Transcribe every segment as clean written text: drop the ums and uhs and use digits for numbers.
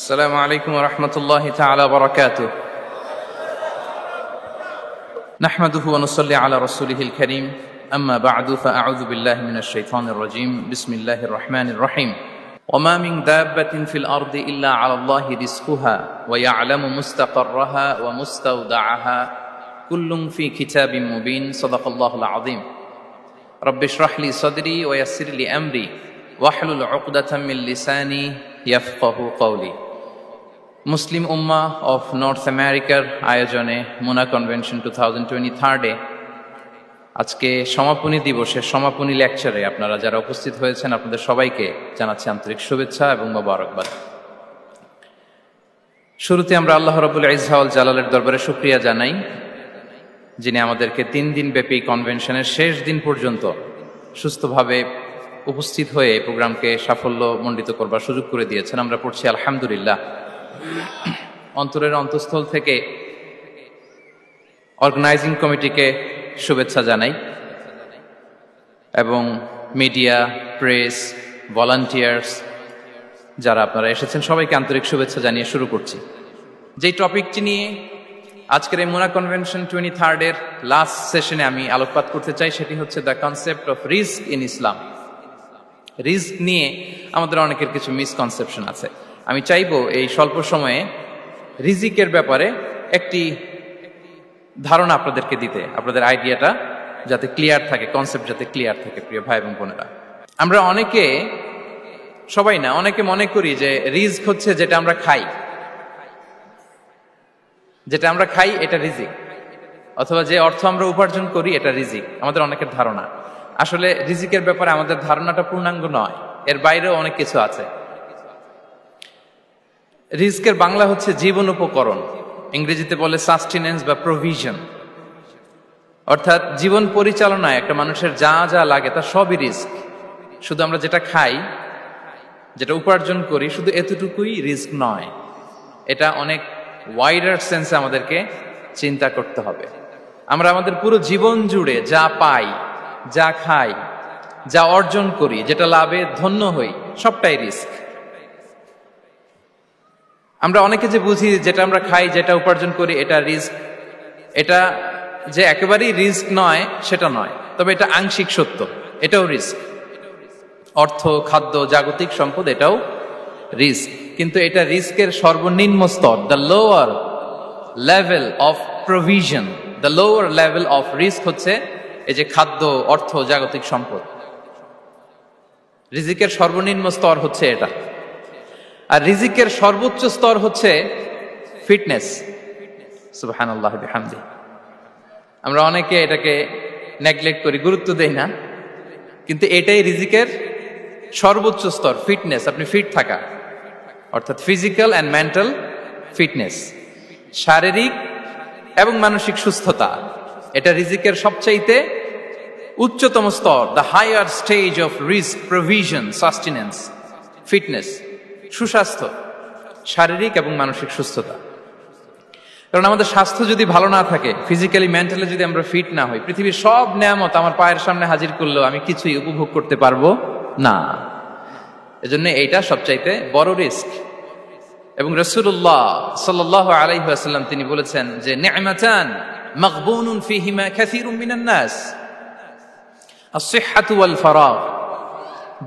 السلام عليكم ورحمة الله تعالى وبركاته. نحمده ونصلي على رسوله الكريم. أما بعد فأعوذ بالله من الشيطان الرجيم. بسم الله الرحمن الرحيم. وما من دابة في الأرض إلا على الله رزقها ويعلم مستقرها ومستودعها كل في كتاب مبين. صدق الله العظيم. رب اشرح لي صدري ويسر لي أمري واحلل عقدة من لساني يفقه قولي. Muslim Ummah of north আমেরিকার আয়োজনে মুনা convention 2023 আজকে সমাপনী দিবসের সমাপনী লেকচারে আপনারা যারা উপস্থিত হয়েছেন আপনাদের সবাইকে জানাচ্ছি আন্তরিক শুভেচ্ছা এবং মোবারকবাদ। শুরুতে আমরা আল্লাহ রাব্বুল ইজ্জা ওয়াল জালালের দরবারে শুকরিয়া জানাই, যিনি আমাদেরকে 3 দিন ব্যাপী কনভেনশনের শেষ দিন পর্যন্ত সুস্থভাবে উপস্থিত হয়ে এই প্রোগ্রামকে সাফল্যমণ্ডিত করবার সুযোগ করে দিয়েছেন। আমরা পড়ছি আলহামদুলিল্লাহ। অন্তরের অন্তঃস্থল থেকে অর্গানাইজিং কমিটিকে শুভেচ্ছা জানাই এবং মিডিয়া, প্রেস, ভলান্টিয়ার্স যারা আপনারা এসেছেন সবাইকে আন্তরিক শুভেচ্ছা জানিয়ে শুরু করছি। যেই টপিকটি নিয়ে আজকের এই মুনা কনভেনশন 23 এর লাস্ট সেশনে আমি আলোকপাত করতে চাই সেটি হচ্ছে the concept of risk in Islam. Risk নিয়ে আমাদের অনেকের কিছু মিসকনসেপশন আছে। আমি চাইবো এই স্বল্প সময়ে রিজিকের ব্যাপারে একটি ধারণা আপনাদেরকে দিতে, আপনাদের আইডিয়াটা যাতে ক্লিয়ার থাকে, কনসেপ্ট যাতে ক্লিয়ার থাকে। প্রিয় ভাই এবং বোনেরা, আমরা অনেকে, সবাই না, অনেকে মনে করি যে রিস্ক হচ্ছে যেটা আমরা খাই, যেটা আমরা খাই এটা রিজিক, অথবা যে অর্থ আমরা উপার্জন করি এটা রিজিক। আমাদের অনেকের ধারণা। আসলে রিজিকের ব্যাপারে আমাদের ধারণাটা পূর্ণাঙ্গ নয়, এর বাইরেও অনেক কিছু আছে। রিস্কের বাংলা হচ্ছে জীবন উপকরণ, ইংরেজিতে বলে সাস্টেনেন্স বা প্রভিশন। অর্থাৎ জীবন পরিচালনায় একটা মানুষের যা যা লাগে তা সবই রিস্ক। শুধু আমরা যেটা খাই, যেটা উপার্জন করি, শুধু এতটুকুই রিস্ক নয়। এটা অনেক ওয়াইডার সেন্সে আমাদেরকে চিন্তা করতে হবে। আমরা আমাদের পুরো জীবন জুড়ে যা পাই, যা খাই, যা অর্জন করি, যেটা লাভে ধন্য হই, সবটাই রিস্ক। আমরা অনেকে যে বুঝি যেটা আমরা খাই, যেটা উপার্জন করি এটা রিস্ক, এটা যে একেবারেই রিস্ক নয় সেটা নয়, তবে এটা আংশিক সত্য, এটাও রিস্ক। অর্থ, খাদ্য, জাগতিক সম্পদ এটাও রিস্ক, কিন্তু এটা রিস্কের সর্বনিম্ন স্তর। The lower level of provision, the lower level of risk হচ্ছে এই যে খাদ্য, অর্থ, জাগতিক সম্পদ। রিজিকের সর্বনিম্ন স্তর হচ্ছে এটা। আর রিজিকের সর্বোচ্চ স্তর হচ্ছে ফিটনেস। সুবহানাল্লাহ বিহামদি। আমরা অনেকে এটাকে নেগলেক্ট করি, গুরুত্ব দেই না, কিন্তু এটাই রিজিকের সর্বোচ্চ স্তর, ফিটনেস। আপনি ফিট থাকা, অর্থাৎ ফিজিক্যাল অ্যান্ড মেন্টাল ফিটনেস, শারীরিক এবং মানসিক সুস্থতা, এটা রিজিকের সবচাইতে উচ্চতম স্তর। The higher stage of risk, provision, sustenance, fitness, সুস্বাস্থ্য, শারীরিক এবং মানসিক সুস্থতা। কারণ আমাদের স্বাস্থ্য যদি ভালো না থাকে, ফিজিক্যালি মেন্টালি যদি আমরা ফিট না হই, পৃথিবীর সব নেয়ামত আমার পায়ের সামনে হাজির করলেও আমি কিছুই উপভোগ করতে পারবো না। এজন্য এইটা সবচাইতে বড় রিস্ক। এবং রাসূলুল্লাহ সাল্লাল্লাহু আলাইহি ওয়াসাল্লাম তিনি বলেছেন যে নি'মাতান মাগবুনুন ফীহিমা কাসীরুম মিনান নাস, আস-সিহহাতু ওয়াল ফারাগ।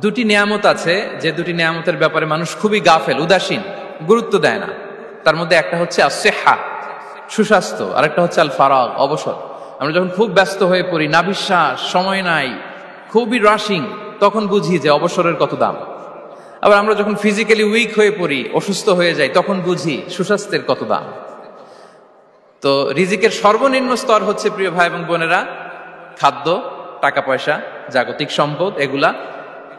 দুটি নিয়ামত আছে যে দুটি নিয়ামতের ব্যাপারে মানুষ খুবই গাফেল, উদাসীন, গুরুত্ব দেয় না। তার মধ্যে একটা হচ্ছে আস-সিহহা, সুস্বাস্থ্য, আর একটা হচ্ছে আল ফারাগ, অবসর। আমরা যখন খুব ব্যস্ত হয়ে পড়ি, নাভিশ্বাস, সময় নাই, খুবই রাশিং, তখন বুঝি যে অবসরের কত দাম। আবার আমরা যখন ফিজিক্যালি উইক হয়ে পড়ি, অসুস্থ হয়ে যাই, তখন বুঝি সুস্বাস্থ্যের কত দাম। তো রিজিকের সর্বনিম্ন স্তর হচ্ছে, প্রিয় ভাই এবং বোনেরা, খাদ্য, টাকা পয়সা, জাগতিক সম্পদ, এগুলা।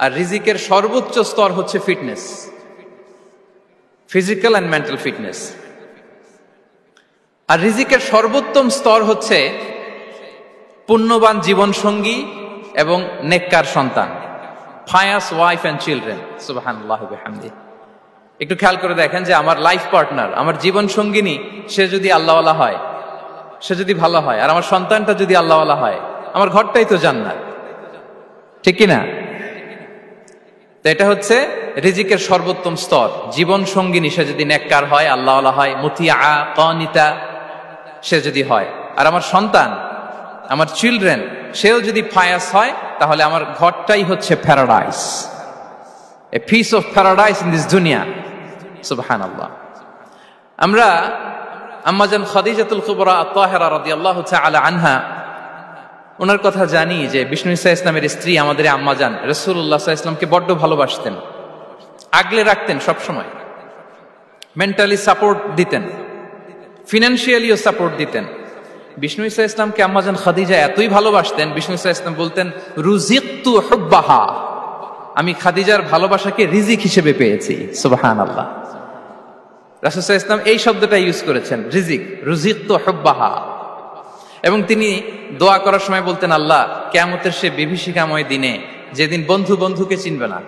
আর রিজিকের সর্বোচ্চ স্তর হচ্ছে fitness, physical and mental fitness. আর রিজিকের সর্বোত্তম স্তর হচ্ছে পুণ্যবান জীবন সঙ্গী এবং নেককার সন্তান, ফায়াস ওয়াইফ অ্যান্ড চিলড্রেন। সুবহানাল্লাহ বিহামদি। একটু খেয়াল করে দেখেন যে আমার লাইফ পার্টনার, আমার জীবন সঙ্গিনী, সে যদি আল্লাহওয়ালা হয়, সে যদি ভালো হয়, আর আমার সন্তানটা যদি আল্লাহওয়ালা হয়, আমার ঘরটাই তো জান্নাত, ঠিক কিনা? তো এটা হচ্ছে রিজিকের সর্বোত্তম স্তর। জীবন সঙ্গিনী সে যদি নেককার হয়, আল্লাহওয়ালা হয়, মুতিয়া কানিতা সে যদি হয়, আর আমার সন্তান, আমার চিলড্রেন, সেও যদি ফায়াস হয়, তাহলে আমার ঘরটাই হচ্ছে paradise, a piece of paradise in this দুনিয়া। সুবহানাল্লাহ। আমরা আম্মাজান খাদিজাতুল কুবরা আত-তাহেরা রাদিয়াল্লাহু তাআলা আনহা, ওনার কথা জানি যে বিষ্ণু ঈসা ইসলামের স্ত্রী আমাদের আম্মাজান রাসূলুল্লাহ সাল্লাল্লাহু আলাইহি ওয়াসাল্লামকে বড্ড ভালোবাসতেন, আগলে রাখতেন, সব সময় মেন্টালি সাপোর্ট দিতেন, ফিনান্সিয়ালিও সাপোর্ট দিতেন। বিষ্ণু ঈসা ইসলামকে আম্মাজান খাদিজা এতই ভালোবাসতেন, বিষ্ণু ঈসা ইসলাম বলতেন রুজিকতু হুব্বাহা, আমি খাদিজার ভালোবাসাকে রিজিক হিসেবে পেয়েছি। সুবহানাল্লাহ। রাসূল সাল্লাল্লাহু আলাইহি ওয়াসাল্লাম এই শব্দটা ইউজ করেছেন, রিজিক, রুজিকতু হুব্বাহা। এবং তিনি দোয়া করার সময় বলতেন, আল্লাহ, কিয়ামতের সে বিভীষিকাময় দিনে, যেদিন বন্ধু বন্ধুকে চিনবে না,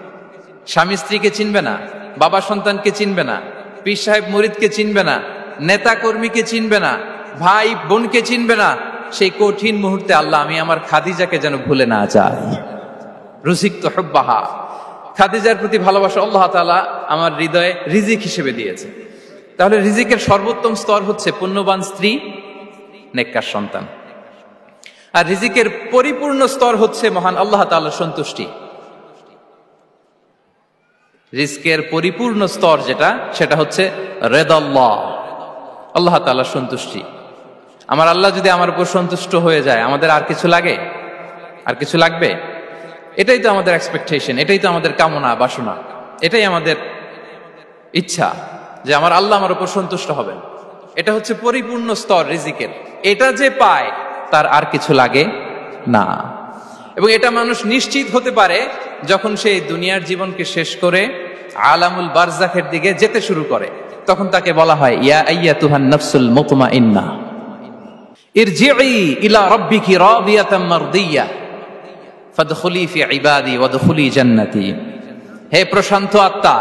স্বামী স্ত্রীকে চিনবে না, বাবা সন্তানকে চিনবে না, পীর সাহেব মুরিদকে চিনবে না, নেতা কর্মীকে চিনবে না, ভাই বোনকে চিনবে না, সেই কঠিন মুহূর্তে আল্লাহ আমি আমার খাদিজাকে যেন ভুলে না যাই। রুজিকতু হুব্বাহা, খাদিজার প্রতি ভালোবাসা আল্লাহ তাআলা আমার হৃদয়ে রিজিক হিসেবে দিয়েছে। তাহলে রিজিকের সর্বোত্তম স্তর হচ্ছে পুণ্যবান স্ত্রী, নেককার সন্তান। আর রিজিকের পরিপূর্ণ স্তর হচ্ছে মহান আল্লাহ তাআলার সন্তুষ্টি। রিজকের পরিপূর্ণ স্তর যেটা, সেটা হচ্ছে রিদাল্লাহ, আল্লাহ তাআলার সন্তুষ্টি। আমার আল্লাহ যদি আমার উপর সন্তুষ্ট হয়ে যায়, আমাদের আর কিছু লাগে? আর কিছু লাগবে? এটাই তো আমাদের এক্সপেকটেশন, এটাই তো আমাদের কামনা বাসনা, এটাই আমাদের ইচ্ছা যে আমার আল্লাহ আমার উপর সন্তুষ্ট হবেন। এটা হচ্ছে পরিপূর্ণ স্তর রিজিকের। এটা যে পায় তার আর কিছু লাগে না। এবং এটা মানুষ নিশ্চিত হতে পারে যখন সে দুনিয়ার জীবনকে শেষ করে আলামুল বারজাখের দিকে যেতে শুরু করে। তখন তাকে বলা হয়, ইয়া আইয়াতুহান নাফসুল মুতমাইন্নাহ ইরজিই ইলা রাব্বিকি রাদিয়াতাম মারদিয়া ফাদখুলি ফি ইবাদি ওয়াদখুলি জান্নাতি। হে প্রশান্ত আত্মা,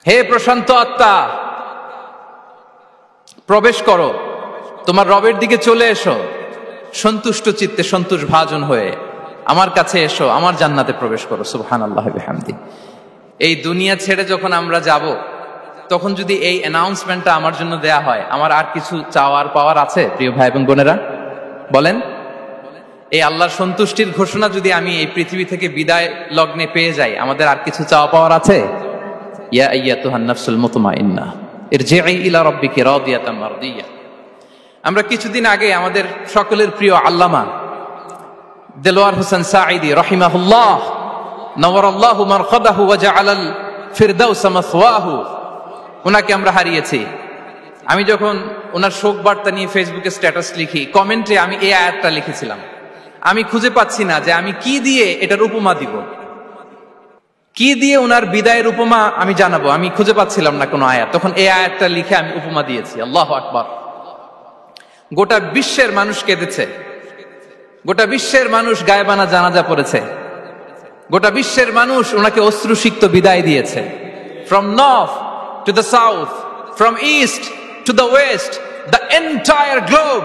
হে প্রশান্ত আত্মা, প্রবেশ করো, তোমার রবের দিকে চলে এসো, সন্তুষ্ট চিত্তে, সন্তোষ ভাজন হয়ে আমার কাছে এসো, আমার জান্নাতে প্রবেশ করো। সুবহানাল্লাহি ওয়া বিহামদি। এই দুনিয়া ছেড়ে যখন আমরা যাব, তখন যদি এই অ্যানাউন্সমেন্টটা আমার জন্য দেয়া হয়, আমার আর কিছু চাওয়ার পাওয়ার আছে? প্রিয় ভাই এবং বোনেরা বলেন, এই আল্লাহর সন্তুষ্টির ঘোষণা যদি আমি এই পৃথিবী থেকে বিদায় লগ্নে পেয়ে যাই, আমাদের আর কিছু চাওয়া পাওয়ার আছে? ইয়া আইয়াতুহান নাফসুল মুতমাইন্নাহ ইরজিই ইলা রাব্বিকি রাদিয়াতাম মারদিয়া। আমরা কিছুদিন আগে আমাদের সকলের প্রিয় আল্লামা দেলোয়ার হোসেন সাঈদী রাহিমাহুল্লাহ নওয়ারাল্লাহু মারকাদাহু ওয়া জাআলাল ফিরদাউস মাসওয়াহু, ওনাকে আমরা হারিয়েছি। আমি যখন ওনার শোক বার্তা নিয়ে ফেসবুকে স্ট্যাটাস লিখি, কমেন্টে আমি এই আয়াতটা লিখেছিলাম। আমি খুঁজে পাচ্ছি না যে আমি কি দিয়ে এটার উপমা দিব, কি দিয়ে ওনার বিদায়ের উপমা আমি জানাবো। আমি খুঁজে পাচ্ছিলাম না কোনো আয়াত। তখন এই আয়াতটা লিখে আমি উপমা দিয়েছি। আল্লাহু আকবার। গোটা বিশ্বের মানুষ কেঁদেছে, গোটা বিশ্বের মানুষ গায়েবানা জানাজা পড়েছে, গোটা বিশ্বের মানুষ ওনাকে অশ্রুসিক্ত বিদায় দিয়েছে। From north to the south, from east to the west, the entire globe,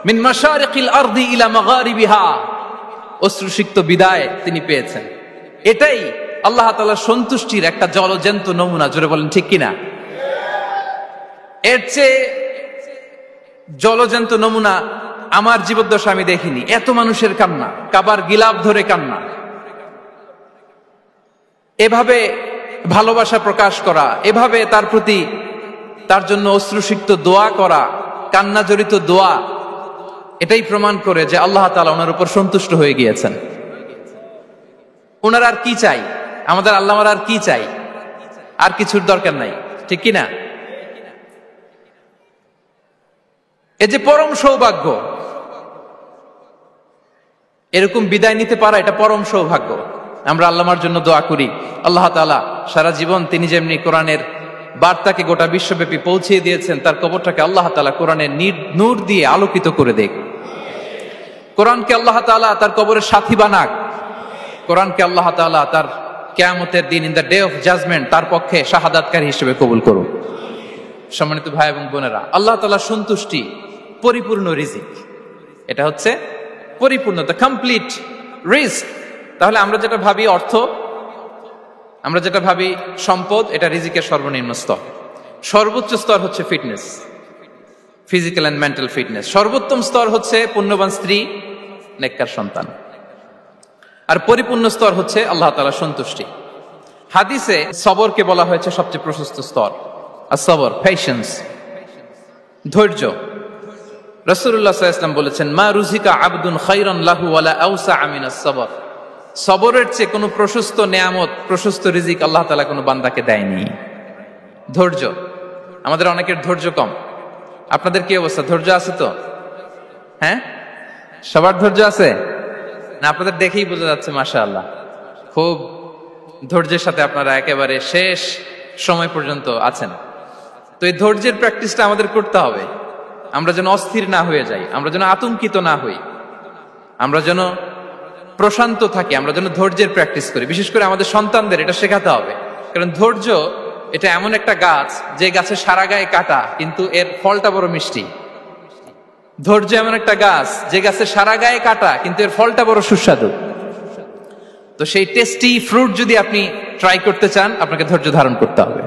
মিন মাশারিকিল আরদি ইলা মাগারিবিহা, অশ্রুসিক্ত বিদায় তিনি পেয়েছেন। এটাই আল্লাহ তাআলার সন্তুষ্টির একটা জলজ্যান্ত নমুনা। জোরে বলেন ঠিক কিনা? এর চেয়ে জলজ্যান্ত নমুনা আমার জীবদ্দশা আমি দেখিনি। এত মানুষের কান্না, কাবার গিলাফ ধরে কান্না, এভাবে ভালোবাসা প্রকাশ করা, এভাবে তার প্রতি, তার জন্য অশ্রুসিক্ত দোয়া করা, কান্না জড়িত দোয়া, এটাই প্রমাণ করে যে আল্লাহ তাআলা ওনার উপর সন্তুষ্ট হয়ে গিয়েছেন। ওনার আর কি চাই? আমাদের আল্লাহর আর কি চাই? আর কিছুর দরকার নাই, ঠিক কিনা? এই যে পরম সৌভাগ্য, এরকম বিদায় নিতে পারা, এটা পরম সৌভাগ্য। আমরা আল্লাহর জন্য দোয়া করি, আল্লাহ তাআলা সারা জীবন তিনি যেমনি কোরআনের বার্তাকে গোটা বিশ্বব্যাপী পৌঁছিয়ে দিয়েছেন, তার কবরটাকে আল্লাহ তাআলা কোরআনের নূর দিয়ে আলোকিত করে দেখ। কোরআনকে আল্লাহ তাআলা তার কবরের সাথী বানাক। কোরআনকে আল্লাহ তাআলা তার কিয়ামতের দিন, in the day of judgement, তার পক্ষে শাহাদাতকারী হিসেবে কবুল করুন। সম্মানিত ভাই এবং বোনেরা, আল্লাহ তাআলার সন্তুষ্টি পরিপূর্ণ রিজিক। এটা হচ্ছে পরিপূর্ণ, দ্য কমপ্লিট রিস্ক তাহলে আমরা যেটা ভাবি অর্থ, আমরা যেটা ভাবি সম্পদ, এটা রিজিকের সর্বনিম্ন স্তর। সর্বোচ্চ স্তর হচ্ছে fitness, physical and mental fitness. সর্বোত্তম স্তর হচ্ছে পুণ্যবান স্ত্রী, নেককার সন্তান। আর পরিপূর্ণ স্তর হচ্ছে আল্লাহ তাআলার সন্তুষ্টি। হাদিসে সবরকে বলা হয়েছে সবচেয়ে প্রশস্ত স্তর। আর সবর, পেশেন্স, ধৈর্য। রাসূলুল্লাহ সাল্লাল্লাহু আলাইহি ওয়াসাল্লাম বলেছেন, মা রুজিকা আবদুন খায়রান লাহু ওয়ালা আওসা মিনাস সবর। সবরের চেয়ে কোনো প্রশস্ত নেয়ামত, প্রশস্ত রিজিক আল্লাহ তাআলা কোনো বান্দাকে দেয়নি। ধৈর্য, আমাদের অনেকের ধৈর্য কম। আপনাদের কি অবস্থা, ধৈর্য আছে তো? হ্যাঁ, সবার ধৈর্য আছে না? আপনাদের দেখেই বোঝা যাচ্ছে মাশাআল্লাহ, খুব ধৈর্যের সাথে আপনারা একেবারে শেষ সময় পর্যন্ত আছেন। তো এই ধৈর্যের প্র্যাকটিসটা আমাদের করতে হবে। আমরা যেন অস্থির না হয়ে যাই, আমরা যেন আতঙ্কিত না হই, আমরা যেন প্রশান্ত থাকি, আমরা যেন ধৈর্যের প্র্যাকটিস করি। বিশেষ করে আমাদের সন্তানদের এটা শেখাতে হবে। কারণ ধৈর্য এটা এমন একটা গাছ, যে গাছে সারা গায়ে কাটা কিন্তু এর ফলটা বড় মিষ্টি। ধৈর্য এমন একটা গাছ, যে গাছে সারা গায়ে কাটা কিন্তু এর ফলটা বড় সুস্বাদু। তো সেই টেস্টি ফ্রুট যদি আপনি ট্রাই করতে চান, আপনাকে ধৈর্য ধারণ করতে হবে।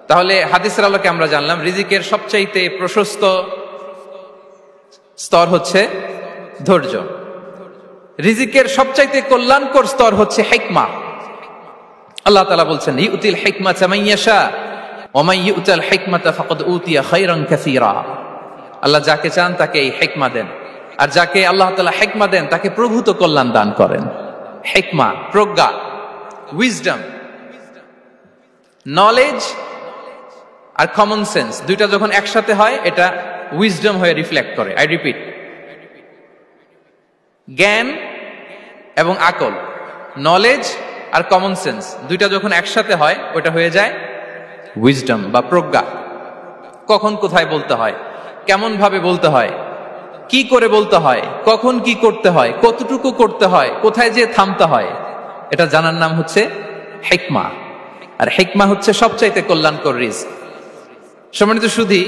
তাহলে হাদিসের আলোকে আমরা জানলাম রিজিকের সবচাইতে প্রশস্ত স্তর হচ্ছে ধৈর্য। রিজিকের সবচাইতে কল্যাণকর স্তর হচ্ছে হিকমা। আল্লাহ তাআলা বলছেন, ইউতিল হিকমাতা মান ইয়াশা ওয়া মান ইউতাল হিকমাতা ফাকাদ উতিয়া খায়রান কাসীরা। আল্লাহ যাকে চান তাকে এই হিকমা দেন, আর যাকে আল্লাহ তাআলা হিকমা দেন তাকে প্রভূত কল্যাণ দান করেন। হিকমা, প্রজ্ঞা, উইজডম, নলেজ আর কমন সেন্স, দুইটা যখন একসাথে হয় এটা উইজডম হয়ে রিফ্লেক্ট করে। আই রিপিট, জ্ঞান এবং আকল, নলেজ আর কমন সেন্স, দুইটা যখন একসাথে হয় ওটা হয়ে যায় উইজডম বা প্রজ্ঞা। কখন কোথায় বলতে হয়, কেমন ভাবে বলতে হয়, কি করে বলতে হয়, কখন কি করতে হয়, কতটুকু করতে হয়, কোথায় যে থামতে হয়, এটা জানার নাম হচ্ছে হিকমা। আর হিকমা হচ্ছে সবচাইতে কল্যাণকর রিস্ক। সম্মানিত সুধী,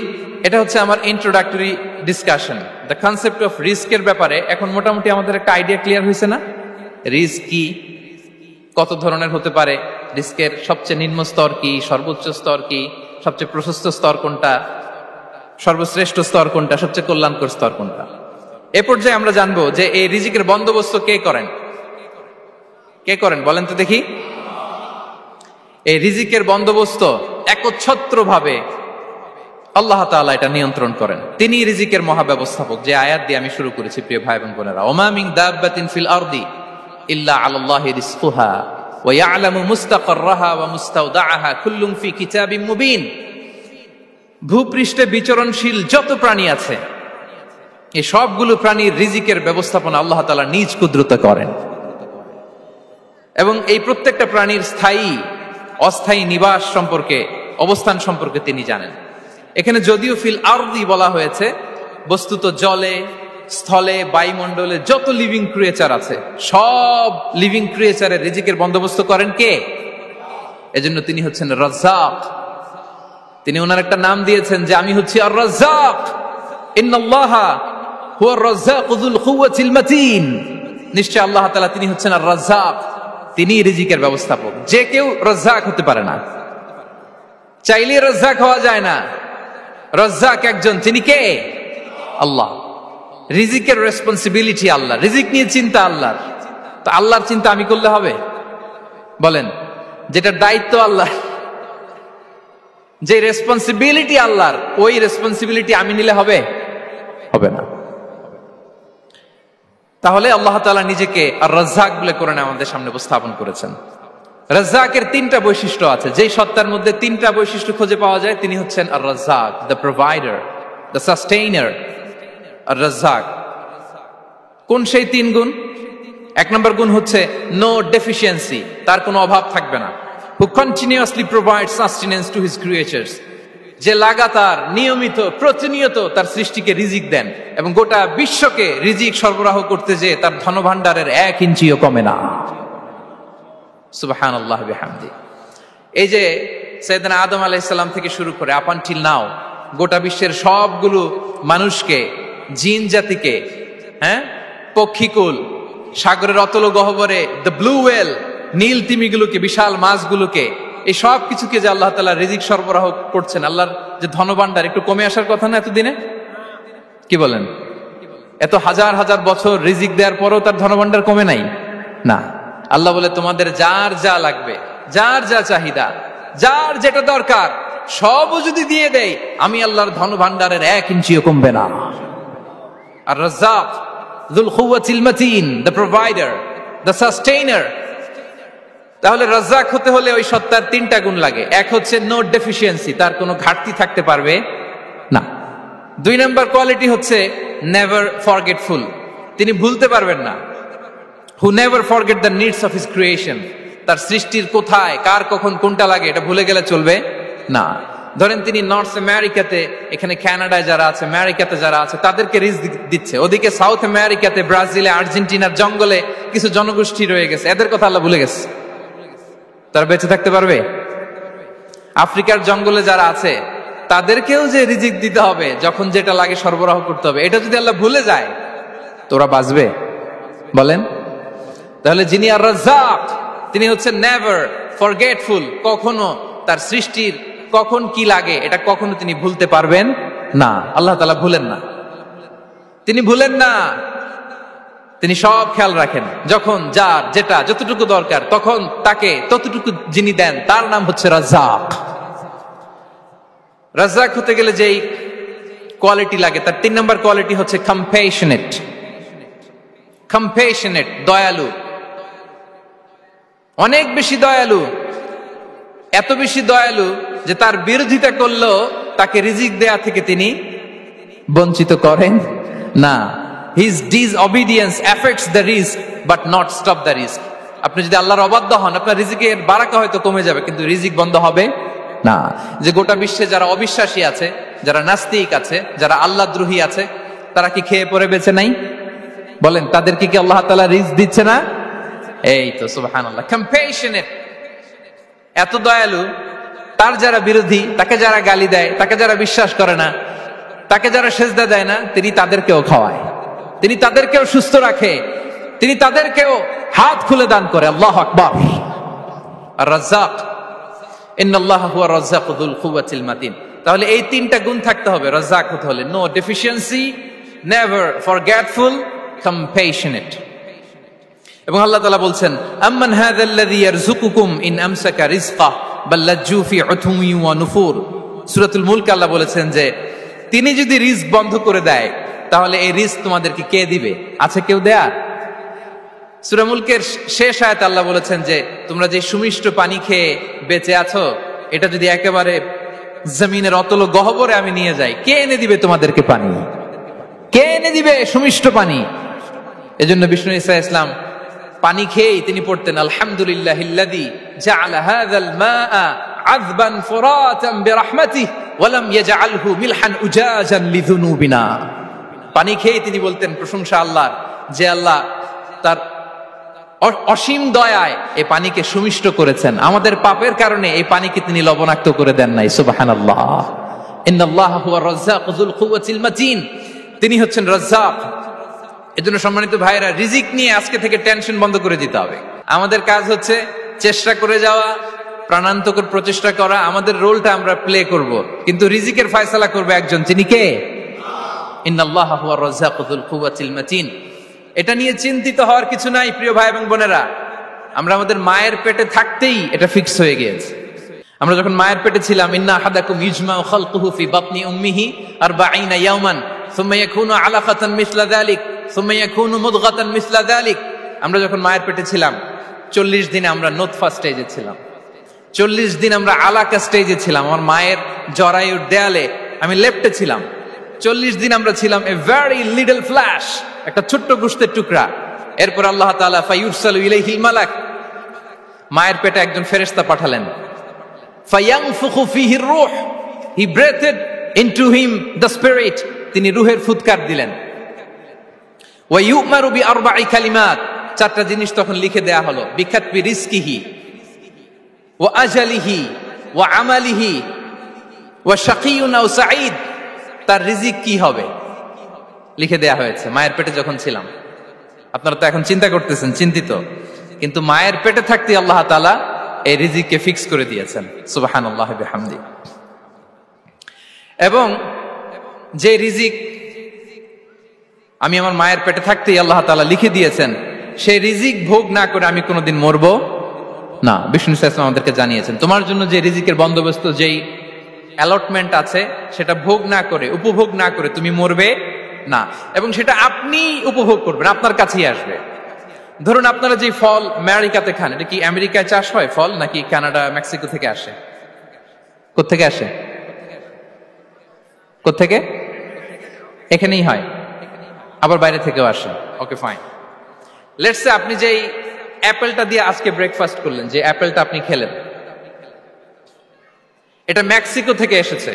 এটা হচ্ছে আমার introductory discussion. The concept of রিস্কের ব্যাপারে এখন মোটামুটি আমাদের একটা আইডিয়া ক্লিয়ার হয়েছে না? রিস্ক কি, কত ধরনের হতে পারে, রিস্কের সবচেয়ে নিম্ন স্তর কি, সর্বোচ্চ স্তর কি, সবচেয়ে প্রশস্ত স্তর কোনটা, সর্বশ্রেষ্ঠ স্তর কোনটা, সবচেয়ে কল্যাণকর স্তর কোনটা। এ পর্যায়ে আমরা জানবো যে এই রিজিকের বন্দোবস্ত কে করেন। কে করেন বলেন তো দেখি? এই রিজিকের বন্দোবস্ত একচ্ছত্রভাবে আল্লাহ তাআলা এটা নিয়ন্ত্রণ করেন। তিনি রিজিকের মহাব্যবস্থাপক। যে আয়াত দিয়ে আমি শুরু করেছি, প্রিয় ভাই এবং বোনেরা, ওমা মিন দাব্বাতিন ফিল আরদি ইল্লা আলাল্লাহি রিজকুহা ওয়া ইয়ালামু মুস্তাকাররাহা ওয়া মুস্তাওদাআহা কুল্লুম ফি কিতাবিম মুবিন। ভূপৃষ্ঠে বিচরণশীল যত প্রাণী আছে, এই সবগুলো প্রাণীর রিজিকের ব্যবস্থাপনা আল্লাহ তাআলা নিজ কুদরতে করেন। এবং এই প্রত্যেকটা প্রাণীর স্থায়ী অস্থায়ী নিবাস সম্পর্কে, অবস্থান সম্পর্কে তিনি জানেন। এখানে যদিও ফিল আরদি বলা হয়েছে, বস্তুত জলে, স্থলে, বায়ুমণ্ডলে যত লিভিং ক্রিয়েচার আছে, সব লিভিং ক্রিয়েচারের রিজিকের বন্দোবস্ত করেন কে? এজন্য তিনি হচ্ছেন রাজ্জাক। তিনি ওনার একটা নাম দিয়েছেন যে আমি হচ্ছি আর রাজ্জাক, ইন্নাল্লাহা হুয়ার রাজ্জাকু যুল কুওয়াতিল মাতিন। নিশ্চয় আল্লাহ তাআলা তিনি হচ্ছেন আর রাজ্জাক, তিনি রিজিকের ব্যবস্থাপক। যে কেউ রাজ্জাক হতে পারে না, চাইলে রাজ্জাক হওয়া যায় না। রাজ্জাক একজন, তিনি কে? আল্লাহ। রিজিকের রেসপন্সিবিলিটি আল্লাহ, রিজিক নিয়ে চিন্তা আল্লাহর। তো আল্লাহর চিন্তা আমি করলে হবে? বলেন, যেটা দায়িত্ব আল্লাহ, যে রেসপন্সিবিলিটি আল্লাহর, ওই রেসপন্সিবিলিটি আমি নিলে হবে? হবে না। তাহলে আল্লাহ তাআলা নিজেকে আর রাজ্জাক বলে কোরআনে আমাদের সামনে উপস্থাপন করেছেন। রাজ্জাকের তিনটা বৈশিষ্ট্য আছে। যেই সত্তার মধ্যে তিনটা বৈশিষ্ট্য খুঁজে পাওয়া যায়, তিনি হচ্ছেন Ar Razzaq, the provider, the sustainer. Ar Razzaq কোন সেই তিন গুণ? এক নম্বর গুণ হচ্ছে নো ডেফিসিয়েন্সি, তার কোনো অভাব থাকবে না। হু continuously provides sustenance to his creatures, যে লাগাতার, নিয়মিত, প্রতিনিয়ত তার সৃষ্টিকে রিজিক দেন এবং গোটা বিশ্বকে রিজিক সরবরাহ করতে যে তার ধনভাণ্ডারের 1 ইঞ্চিও কমে না। সুবহানাল্লাহ বিহামদি। এই যে সাইয়েদনা আদম আলাইহিস সালাম থেকে শুরু করে আপ আনটিল নাও গোটা বিশ্বের সবগুলো মানুষকে, জিন জাতিকে, পক্ষীকুল, সাগরের অতল গহ্বরে দ্য ব্লু ওয়েল, নীল তিমিগুলোকে, বিশাল মাছগুলোকে, এই সব কিছুকে যে আল্লাহ তাআলা রিজিক সরবরাহ করছেন, আল্লাহর যে ধনভাণ্ডার, একটু কমে আসার কথা না এতদিনে? কি বলেন? এত হাজার হাজার বছর রিজিক দেওয়ার পরও তার ধনভাণ্ডার কমে নাই? না। আল্লাহ বলে তোমাদের যার যা লাগবে, যার যা চাহিদা, যার যেটা দরকার সবও যদি দিয়ে দেয়, আমি আল্লাহর ধনভাণ্ডারের 1 ইঞ্চিও কমবে না। আর Razzak যুল কুওয়াতিল মাতিন, the provider, the sustainer. তাহলে রাজ্জাক হতে হলে ওই সত্তার 3টা গুণ লাগে। এক হচ্ছে নো ডেফিসিয়েন্সি, তার কোনো ঘাটতি থাকতে পারবে না। 2 নম্বর কোয়ালিটি হচ্ছে নেভার ফরগেটফুল, তিনি ভুলতে পারবেন না। Who never forget the needs of his creation, তার সৃষ্টির কোথায় কার কখন কোনটা লাগে এটা ভুলে গেলে চলবে না। ধরেন তিনি নর্থ আমেরিকাতে, এখানে কানাডায় যারা আছে, আমেরিকাতে যারা আছে, তাদেরকে রিজিক দিচ্ছে। ওদিকে সাউথ আমেরিকাতে, ব্রাজিলে, আর্জেন্টিনার জঙ্গলে কিছু জনগোষ্ঠী রয়ে গেছে, এদের কথা আল্লাহ ভুলে গেছে। তারা বেঁচে থাকতে পারবে? আফ্রিকার জঙ্গলে যারা আছে তাদেরকেও যে রিজিক দিতে হবে, যখন যেটা লাগে সরবরাহ করতে হবে, এটা যদি আল্লাহ ভুলে যায় তো ওরা বাঁচবে? বলেন। তাহলে যিনি আর রাজ্জাক, তিনি হচ্ছেন নেভার ফরগেটফুল, কখনো তার সৃষ্টির কখন কি লাগে এটা কখনো তিনি ভুলতে পারবেন না। আল্লাহ তাআলা ভুলেন না, তিনি ভুলেন না, তিনি সব খেয়াল রাখেন। যখন যার যেটা যতটুকু দরকার তখন তাকে ততটুকু যিনি দেন, তার নাম হচ্ছে রাজ্জাক। রাজ্জাক হতে গেলে যেই কোয়ালিটি লাগে, তার 3 নম্বর কোয়ালিটি হচ্ছে কম্প্যাশনেট। কম্প্যাশনেট, দয়ালু, অনেক বেশি দয়ালু। এত বেশি দয়ালু যে তার বিরোধিতা করলেও তাকে রিজিক দেয়া থেকে তিনি বঞ্চিত করেন না। His disobedience affects the risk but not stop the risk. আপনি যদি আল্লাহর অবাধ্য হন, আপনার রিজিকের বারাকা হয়তো কমে যাবে, কিন্তু রিজিক বন্ধ হবে না। যে গোটা বিশ্বে যারা অবিশ্বাসী আছে, যারা নাস্তিক আছে, যারা আল্লাহদ্রোহী আছে, তারা কি খেয়ে পরে বেঁচে নাই? বলেন, তাদেরকে কি আল্লাহ তাআলা রিজিক দিচ্ছে না? এই তো সুবহানাল্লাহ। কম্প্যাশনেট, এত দয়ালু, তার যারা বিরোধী, তাকে যারা গালি দেয়, তাকে যারা বিশ্বাস করে না, তাকে যারা সেজদা দেয় না, তিনি তাদেরকেও খাওয়ায়, তিনি তাদেরকেও সুস্থ রাখে, তিনি তাদেরকেও হাত খুলে দান করে। আল্লাহু আকবার। আর রাজ্জাক, ইন্নাল্লাহা হুয়া রাজ্জাকু যুল কুওয়াতিল মাতিন। তাহলে এই 3টা গুণ থাকতে হবে রাজ্জাক হতে হলে। No deficiency, never forgetful, compassionate. এবং আল্লাহ তাআলা বলছেন, আম্মান হাযাল্লাযী ইয়ারযুকুকুম ইন আমসাকা রিজকাহ বাল লাজ্জু ফি উতুমি ওয়া নুফুর। সূরাতুল মুলক আল্লাহ বলেছেন যে তিনি যদি রিজক বন্ধ করে দেয় তাহলে এই রিজক তোমাদেরকে কে দিবে? আছে কেউ দেয়ার? সূরা মুলকের শেষ আয়াতে আল্লাহ বলেছেন যে তোমরা যে সুমিষ্ট পানি খেয়ে বেঁচে আছো, এটা যদি একেবারে জমিনের অতল গহ্বরে আমি নিয়ে যাই, কে এনে দিবে তোমাদেরকে পানি? কে এনে দিবে সুমিষ্ট পানি? এজন্য বিষ্ণু ঈসা ইসলাম পানি খেয়েই তিনি পড়তেন, আলহামদুলিল্লাহিল্লাযী জাআলা হাযাল মাআ আযবান ফুরাতান বিরাহমাতিহি ওয়া লাম ইয়াজআলহু মিলহান উজাজান লিযুনুবিনা। পানি খেয়েই তিনি বলতেন প্রশংসা আল্লাহর, যে আল্লাহ তার অসীম দয়ায় এই পানিকে সুমিষ্ট করেছেন, আমাদের পাপের কারণে এই পানিকে তিনি লবণাক্ত করে দেন নাই। সুবহানাল্লাহ। ইন্নাল্লাহা হুয়ার রাজ্জাকু যুল কুওয়াতিল মাতিন, তিনি হচ্ছেন রাজ্জাক। এজন্য সম্মানিত ভাইরা, রিজিক নিয়ে আজকে থেকে টেনশন বন্ধ করে দিতে হবে। আমাদের কাজ হচ্ছে চেষ্টা করে যাওয়া, প্রাণান্তকর প্রচেষ্টা করা, আমাদের রোলটা আমরা প্লে করব, কিন্তু রিজিকের ফয়সালা করবে একজন, তিনি কে? ইন্নাল্লাহা হুয়ার রাজ্জাকু যুল কুওয়াতিল মাতিন। এটা নিয়ে চিন্তিত হওয়ার কিছু নাই প্রিয় ভাই এবং বোনেরা। আমরা আমাদের মায়ের পেটে থাকতেই এটা ফিক্স হয়ে গিয়েছে। আমরা যখন মায়ের পেটে ছিলাম, ইন্না আহাদাকুম ইজমাউ খালকুহু ফি বাতনি উম্মিহি 40 ইয়াওমান সুম্মা ইয়াকুনু আলাকাতান মিসলা যালিক সুম্মা ইয়াকুনু মুদগাতান মিসলা যালিক। আমরা যখন মায়ের পেটে ছিলাম 40 দিনে আমরা নুতফা স্টেজে ছিলাম, 40 দিন আমরা আলাকা স্টেজে ছিলাম। আমার মায়ের জরায়ুর দেয়ালে আমি লেপ্টে ছিলাম। 40 দিন আমরা ছিলাম এ ভেরি লিটল ফ্ল্যাশ, একটা ছোট্ট গোশতের টুকরা। এরপর আল্লাহ তাআলা ফায়ুরসালু ইলাইহিল মালাক, মায়ের পেটে একজন ফেরেশতা পাঠালেন। ফায়ানফুখু ফিহির রূহ, he breathed into him the spirit, তিনি রূহের ফুৎকার দিলেন। ওয়া ইউমারু বিআরবা'i কালিমাত, 4টা জিনিস তখন লিখে দেয়া হলো। বিখাতবি রিজকিহি ওয়া আজালিহি ওয়া আমালিহি ওয়া শাকিয়ুন আও সাঈদ, তার রিজিক কি হবে লিখে দেয়া হয়েছে মায়ের পেটে যখন ছিলাম। আপনারা তো এখন চিন্তা করতেছেন, চিন্তিত, কিন্তু মায়ের পেটে থাকতে আল্লাহ তাআলা এই রিজিককে ফিক্স করে দিয়েছেন। সুবহানাল্লাহ বিহামদি। এবং যে রিজিক আমি আমার মায়ের পেটে থাকতেই আল্লাহ তাআলা লিখে দিয়েছেন, সেই রিজিক ভোগ না করে আমি কোনোদিন মরবো না। বিষ্ণু ইসলাম আমাদেরকে জানিয়েছেন, তোমার জন্য যে রিজিকের বন্দোবস্ত, যেই অ্যালটমেন্ট আছে, সেটা ভোগ না করে, উপভোগ না করে তুমি মরবে না, এবং সেটা আপনি উপভোগ করবেন, আপনার কাছেই আসবে। ধরুন আপনারা যে ফল আমেরিকাতে খান, এটা কি আমেরিকায় চাষ হয় ফল, নাকি কানাডা মেক্সিকো থেকে আসে? কোত্থেকে আসে? কোত্থেকে? এখানেই হয়, আবার বাইরে থেকেও আসে। Okay fine. লেটস সে আপনি যেই অ্যাপেলটা দিয়ে আজকে ব্রেকফাস্ট করলেন, যে অ্যাপেলটা আপনি খেলেন, এটা মেক্সিকো থেকে এসেছে।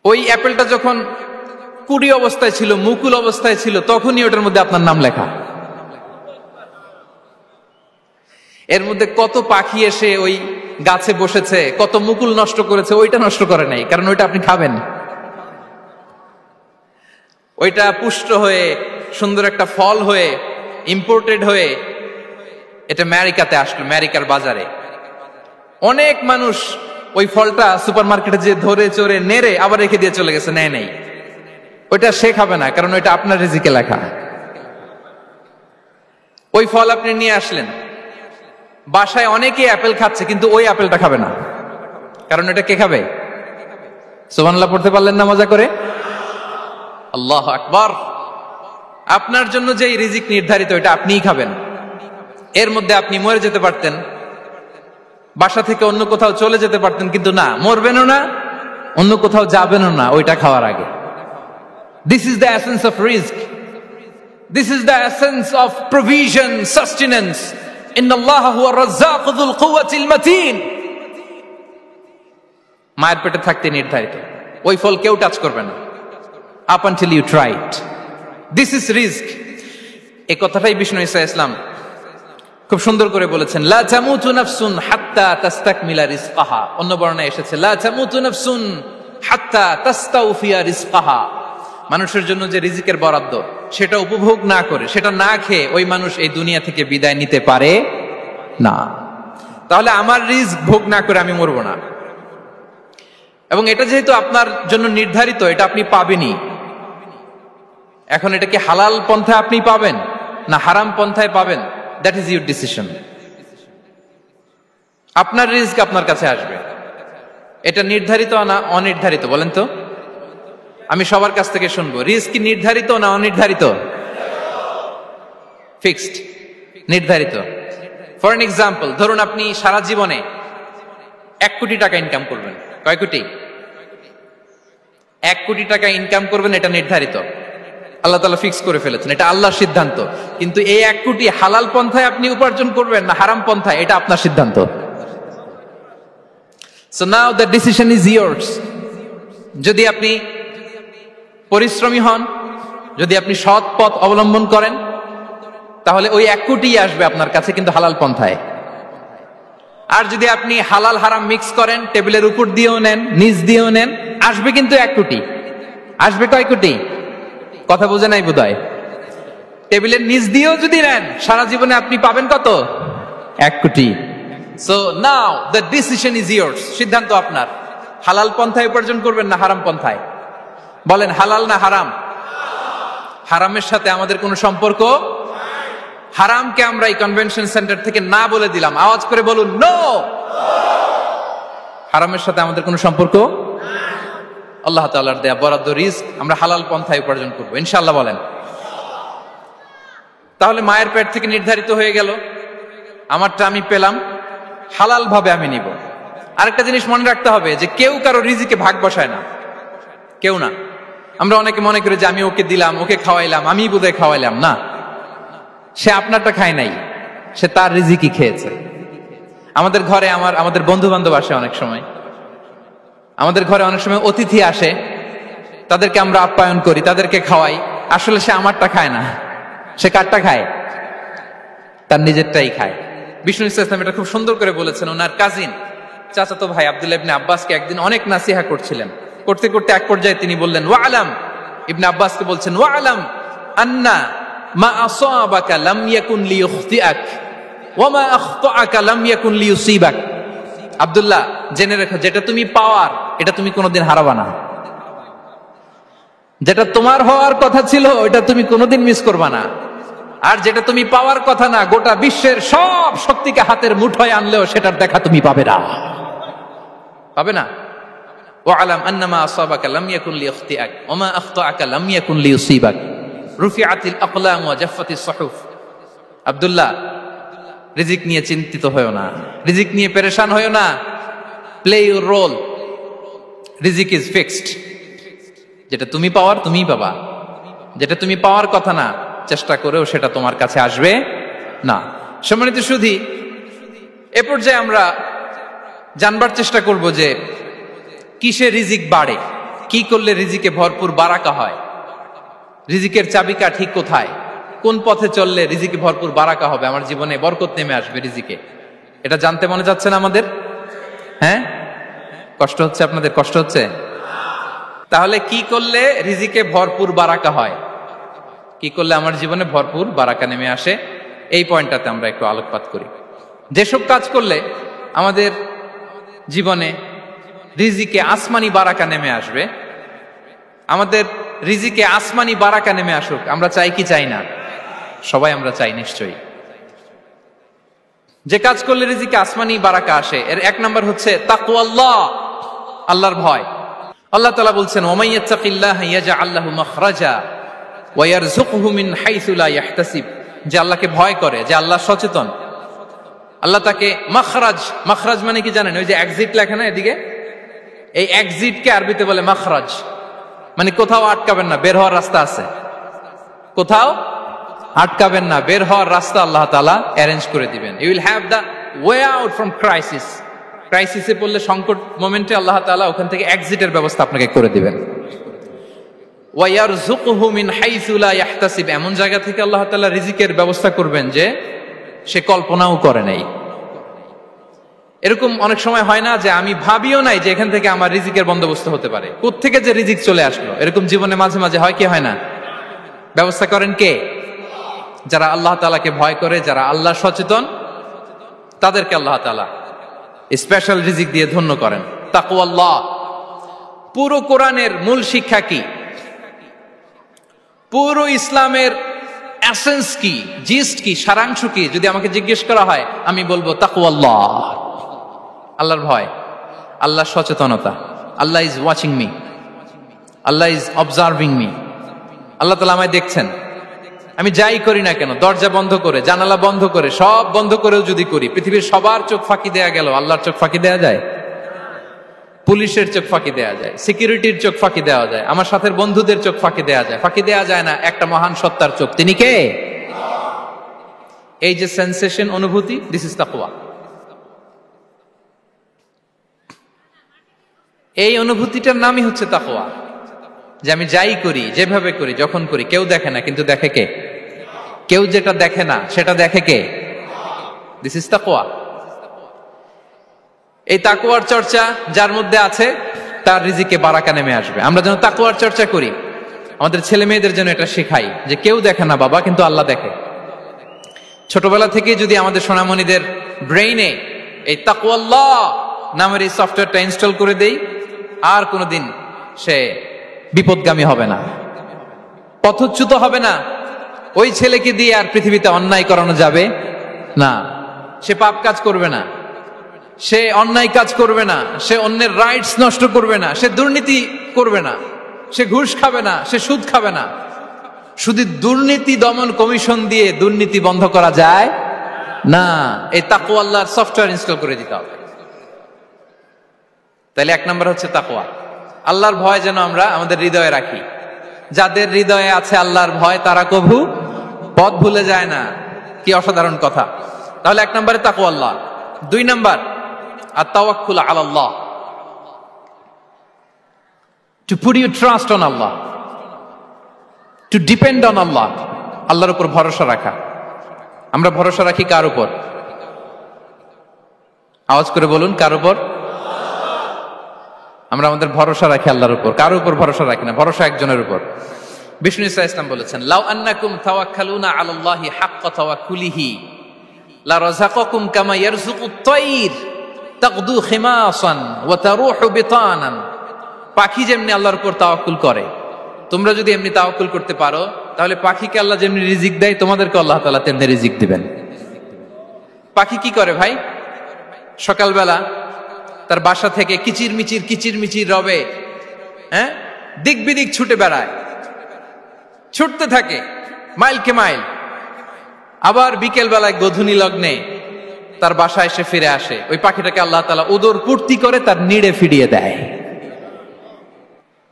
ওই অ্যাপেলটা যখন কুড়ি অবস্থায় ছিল, মুকুল অবস্থায় ছিল, তখনই ওটার মধ্যে আপনার নাম লেখা। এর মধ্যে কত পাখি এসে ওই গাছে বসেছে, কত মুকুল নষ্ট করেছে, ওইটা নষ্ট করে নাই, কারণ ওইটা আপনি খাবেন। ওইটা পুষ্ট হয়ে সুন্দর একটা ফল হয়ে ইম্পোর্টেড হয়ে এটা আমেরিকাতে আসলো, আমেরিকার বাজারে। অনেক মানুষ ওই ফলটা সুপার মার্কেটে যে ধরে চড়ে নেড়ে আবার রেখে দিয়ে চলে গেছে, নেয় নেই। ওইটা সে খাবে না, কারণ ওইটা আপনার রিজিকে লেখা। ওই ফল আপনি নিয়ে আসলেন, বাসায় অনেকে অ্যাপেল খাচ্ছে, কিন্তু ওই অ্যাপেলটা খাবে না, কারণ এটা কে খাবে? সুবহানাল্লাহ পড়তে পারলেন না মজা করে? আল্লাহু আকবার। আপনার জন্য যে রিজিক নির্ধারিত, এটা আপনিই খাবেন। এর মধ্যে আপনি মরে যেতে পারতেন, বাসা থেকে অন্য কোথাও চলে যেতে পারতেন, কিন্তু না, মরবেনও না, অন্য কোথাও যাবেনও না ওইটা খাওয়ার আগে। This is the essence of rizq. This is the essence of provision, sustenance. Inna Allah huwa ar-razzaq dhul quwwati al-matin. মায়ের পেটে থাকতে নির্ধারিত, ওই ফল কেউ টাচ করবে না up until you try it. This is rizq. এই কথাটাই বিষ্ণু ঈসা ইসলাম খুব সুন্দর করে বলেছেন, লা তামুতু নাফসুন হাত্তা তাস্তাকমিলা রিজকাহা। অন্য বর্ণনায় এসেছে লা তামুতু নাফসুন হাত্তা তাস্তাউফিয়া রিজকাহা। মানুষের জন্য যে রিজিকের বরাদ্দ, সেটা উপভোগ না করে, সেটা না খেয়ে ওই মানুষ এই দুনিয়া থেকে বিদায় নিতে পারে না। তাহলে আমার রিজিক ভোগ না করে আমি মরবো না, এবং এটা যেহেতু আপনার জন্য নির্ধারিত, এটা আপনি পাবেনই। এখন এটা কি হালাল পন্থায় আপনি পাবেন না হারাম পন্থায় পাবেন, দ্যাট ইজ ইউর ডিসিশন। আপনার রিজিক আপনার কাছে আসবে। এটা নির্ধারিত না অনির্ধারিত? বলেন তো, আমি সবার কাছ থেকে শুনবো, রিজিক কি নির্ধারিত না অনির্ধারিত? ফিক্সড, নির্ধারিত। ফর এন এক্সাম্পল, ধরুন আপনি সারা জীবনে 1 কোটি টাকা ইনকাম করবেন। কয় কোটি? 1 কোটি টাকা ইনকাম করবেন, এটা নির্ধারিত, আল্লাহ তাআলা ফিক্স করে ফেলেছেন, এটা আল্লাহর সিদ্ধান্ত। কিন্তু এই 1 কোটি হালাল পন্থায় আপনি উপার্জন করবেন না হারাম পন্থায়, এটা আপনার সিদ্ধান্ত। So now the decision is yours. যদি আপনি পরিশ্রমী হন, যদি আপনি সৎ পথ অবলম্বন করেন, তাহলে ওই 1 কোটি আসবে আপনার কাছে, কিন্তু হালাল পন্থায়। আর যদি আপনি হালাল হারাম মিক্স করেন, টেবিলের উপর দিয়েও নেন, নিচ দিয়েও নেন, আসবে কিন্তু 1 কোটি। আসবে কয় কোটি? কথা বোঝে নাই বোধহয়। টেবিলের নিচ দিয়েও যদি নেন, সারা জীবনে আপনি পাবেন কত? 1 কোটি। So now the decision is years. সিদ্ধান্ত আপনার। হালাল পন্থায় উপার্জন করবেন না হারাম পন্থায়? বলেন, হালাল না হারাম? হারামের সাথে আমাদের কোনো সম্পর্ক? হারামকে আমরা এই কনভেনশন সেন্টার থেকে না বলে দিলাম, আওয়াজ করে বলুন নো। হারামের সাথে আমাদের কোনো সম্পর্ক? আল্লাহ তাআলার দেয়া বরাদ্দ রিজক আমরা হালাল পন্থায় উপার্জন করব ইনশাআল্লাহ। বলেন। তাহলে মায়ের পেট থেকে নির্ধারিত হয়ে গেল, আমারটা আমি পেলাম, হালাল ভাবে আমি নিব। আরেকটা জিনিস মনে রাখতে হবে যে কেউ কারো রিজিকে ভাগ বসায় না, কেউ না। আমরা অনেকে মনে করি যে আমি ওকে দিলাম, ওকে খাওয়াইলাম, আমি বোধহয় খাওয়াইলাম। না, সে আপনারটা খায় নাই, সে তার রিজিকই খেয়েছে। আমাদের ঘরে আমাদের বন্ধু বান্ধব আসে অনেক সময়, আমাদের ঘরে অনেক সময় অতিথি আসে, তাদেরকে আমরা আপ্যায়ন করি, তাদেরকে খাওয়াই। আসলে সে আমারটা খায় না, সে কারটা খায়? তার নিজেরটাই খায়। বিষ্ণু ইসলাম এটা খুব সুন্দর করে বলেছেন। ওনার কাজিন, চাচাতো ভাই আব্দুল্লাহ ইবনে আব্বাসকে একদিন অনেক নাসিহা করছিলেন। করতে করতে এক পর্যায়ে তিনি বললেন, ওয়ালাম ইবনে আব্বাসকে বলছেন ওয়া'লাম আন্না মা আসাবাকা লাম ইয়াকুন লিইখতিআক ওয়া মা আখতাআকা লাম ইয়াকুন লিইউসিবাক। আব্দুল্লাহ, জেনে রেখো, যেটা তুমি পাওয়ার এটা তুমি কোনোদিন হারাবা না। যেটা তোমার হওয়ার কথা ছিল ওটা তুমি কোনোদিন মিস করবা না। আর যেটা তুমি পাওয়ার কথা না, গোটা বিশ্বের সব শক্তিকে হাতের মুঠোয় আনলেও সেটার দেখা তুমি পাবে না, পাবে না। ওয়া'লাম আন্নামা আসাবাকা লাম ইয়াকুন লিইখতিআক ওয়া মা আখতাআকা লাম ইয়াকুন লিইউসিবাক। রুফিআতিল আকলাম ওয়া জাফফাতিস সুহুফ। আব্দুল্লাহ, রিজিক নিয়ে চিন্তিত হয়ো না, রিজিক নিয়ে পেরেশান হয়ো না। প্লে ইউর রোল, রিজিক ইজ ফিক্সড। যেটা তুমি পাওয়ার তুমিই পাবা, যেটা তুমি পাওয়ার কথা না চেষ্টা করেও সেটা তোমার কাছে আসবে না। সম্মানিত সুধী, এ পর্যায়ে আমরা জানবার চেষ্টা করব যে কিসে রিজিক বাড়ে, কি করলে রিজিকে ভরপুর বারাকা হয়, রিজিকের চাবিকা ঠিক কোথায়, কোন পথে চললে রিজিকে ভরপুর বারাকা হবে, আমার জীবনে বরকত নেমে আসবে রিজিকে। এটা জানতে মনে যাচ্ছে না আমাদের? হ্যাঁ, কষ্ট হচ্ছে আপনাদের? কষ্ট হচ্ছে? তাহলে কি করলে রিজিকে ভরপুর বারাকা হয়, কি করলে আমার জীবনে ভরপুর বারাকা নেমে আসে, এই পয়েন্টটাতে আমরা একটু আলোকপাত করি। যেসব কাজ করলে আমাদের জীবনে রিজিকে আসমানি বারাকা নেমে আসবে, আমাদের রিজিকে আসমানি বারাকা নেমে আসুক, আমরা চাই কি চাই না? সবাই আমরা চাই নিশ্চয়ই। যে কাজ করলে রিজিকে আসমানি বারাকা আসে, এর এক নাম্বার হচ্ছে তাকওয়াল্লাহ, আল্লাহর ভয়। আল্লাহ তাআলা বলছেন ওয়া মাইয়াত্তাকিল্লাহা ইয়াজআল লাহু মাখরাজা ওয়া ইয়ারযুকহু মিন হাইসু লা ইয়াহতাসিব। যে আল্লাহকে ভয় করে, যে আল্লাহ সচেতন, আল্লাহ তাকে মাখরাজ, মাখরাজ মানে কি জানেন? ওই যে এক্সিট লেখা না এদিকে, এই এক্সিটকে আরবিতে বলে মাখরাজ, মানে কোথাও আটকাবেন না, বের হওয়ার রাস্তা আছে, কোথাও আটকাবেন না, বের হওয়ার রাস্তা আল্লাহ তাআলা অ্যারেঞ্জ করে দিবেন। You will have the way out from crisis. ক্রাইসিসে পড়লে, সংকট মোমেন্টে আল্লাহ তাআলা ওখান থেকে এক্সিটের ব্যবস্থা আপনাকে করে দিবেন। ওয়া ইয়ারযুকহু মিন হাইসু লা ইয়াহতাসিব, এমন জায়গা থেকে আল্লাহ তাআলা রিজিকের ব্যবস্থা করবেন যে সে কল্পনাও করে নাই। এরকম অনেক সময় হয় না যে আমি ভাবিও নাই যে এখান থেকে আমার রিজিকের বন্দোবস্ত হতে পারে, কোত্থেকে যে রিজিক চলে আসলো। এরকম জীবনে মাঝে মাঝে হয় কি হয় না? ব্যবস্থা করেন কে? যারা আল্লাহ তাআলাকে ভয় করে, যারা আল্লাহ সচেতন, তাদেরকে আল্লাহ তাআলা স্পেশাল রিজিক দিয়ে ধন্য করেন। তাকওয়াল্লাহ। পুরো কোরআনের মূল শিক্ষা কি? পুরো ইসলামের এসেন্স কি, জিস্ট কি, সারাংশ কি যদি আমাকে জিজ্ঞেস করা হয়, আমি বলবো তাকওয়াল্লাহ, আল্লাহর ভয়, আল্লাহর সচেতনতা। Allah is watching me, Allah is observing me. Allah তাআলা আমায় দেখছেন। আমি যাই করি না কেন, দরজা বন্ধ করে, জানালা বন্ধ করে, সব বন্ধ করেও যদি করি, পৃথিবীর সবার চোখ ফাঁকি দেয়া গেল, আল্লাহর চোখ ফাঁকি দেয়া যায়? পুলিশের চোখ ফাঁকি দেয়া যায়, সিকিউরিটির চোখ ফাঁকি দেওয়া যায়, আমার সাথে বন্ধুদের চোখ ফাঁকি দেয়া যায়, ফাঁকি দেয়া যায় না একটা মহান সত্তার চোখ। তিনি কে? এই যে সেন্সেশন, অনুভূতি, দিস ইজ তাকওয়া। এই অনুভূতিটার নামই হচ্ছে তাকওয়া। যে আমি যাই করি, যেভাবে করি, যখন করি, কেউ দেখে না, কিন্তু দেখে কে? কেউ যেটা দেখে না সেটা দেখে কে? দিস ইজ তাকওয়া। এই তাকওয়ার চর্চা যার মধ্যে আছে তার রিজিকে বারাকা নেমে আসবে। আমরা যেন তাকওয়ার চর্চা করি, আমাদের ছেলে মেয়েদের জন্য এটা শেখাই যে কেউ দেখে না বাবা, কিন্তু আল্লাহ দেখে। ছোটবেলা থেকে যদি আমাদের সোনামণিদের ব্রেইনে এই তাকওয়াল্লাহ নামের এই সফটওয়্যারটা ইনস্টল করে দেই, আর কোনোদিন সে বিপদগামী হবে না, পথচ্যুত হবে না। ওই ছেলেকে দিয়ে আর পৃথিবীতে অন্যায় করানো যাবে না, সে পাপ কাজ করবে না, সে অন্যায় কাজ করবে না, সে অন্যের রাইটস নষ্ট করবে না, সে দুর্নীতি করবে না, সে ঘুষ খাবে না, সে সুদ খাবে না। শুধু দুর্নীতি দমন কমিশন দিয়ে দুর্নীতি বন্ধ করা যায় না, এই তাকওয়া আল্লাহর সফটওয়্যার ইনস্টল করে দিতে হবে। তাহলে এক নম্বর হচ্ছে তাকওয়া। আল্লাহর ভয় যেন আমরা আমাদের হৃদয়ে রাখি। যাদের হৃদয়ে আছে আল্লাহর ভয়, তারা কভু পথ ভুলে যায় না। কি অসাধারণ কথা! তাহলে এক নম্বরে তাকওয়া আল্লাহ। দুই নম্বর আত-তাওয়াক্কুল আলাল্লাহ, to put your trust on Allah, to depend on Allah, আল্লাহর উপর ভরসা রাখা। আমরা ভরসা রাখি কার উপর? আওয়াজ করে বলুন, কার উপর? আমরা আমাদের ভরসা রাখি আল্লাহর উপর, কারোর উপর ভরসা রাখি না, ভরসা একজনের উপর। বিষ্ণু ইসা ইসলাম বলেছেন, লাউ আন্নাকুম তাওয়াক্কালুনা আলাল্লাহি হাক্কা তাওয়াক্কুলিহি লা রাযাকাকুম কামা ইয়ারযুকুত তায়র তাগদু খিমাসান ওয়া তারুহু বিতানান। পাখি যেমনি আল্লাহর উপর তাওয়াক্কুল করে, তোমরা যদি এমনি তাওয়াক্কুল করতে পারো, তাহলে পাখিকে আল্লাহ যেমনি রিজিক দেয়, তোমাদেরকে আল্লাহ তাআলা তেমনি রিজিক দিবেন। পাখি কি করে ভাই? সকালবেলা তার বাসা থেকে কিচির মিচির রবে, হ্যাঁ, দিক বিদিক ছুটে বেড়ায়, ছুটতে থাকে মাইলকে মাইল। আবার বিকেল বেলায় গোধূলি লগ্নে তার বাসায় এসে ফিরে আসে। ওই পাখিটাকে আল্লাহ তাআলা উদর পূর্তি করে তার নিড়ে ফিরিয়ে দেয়।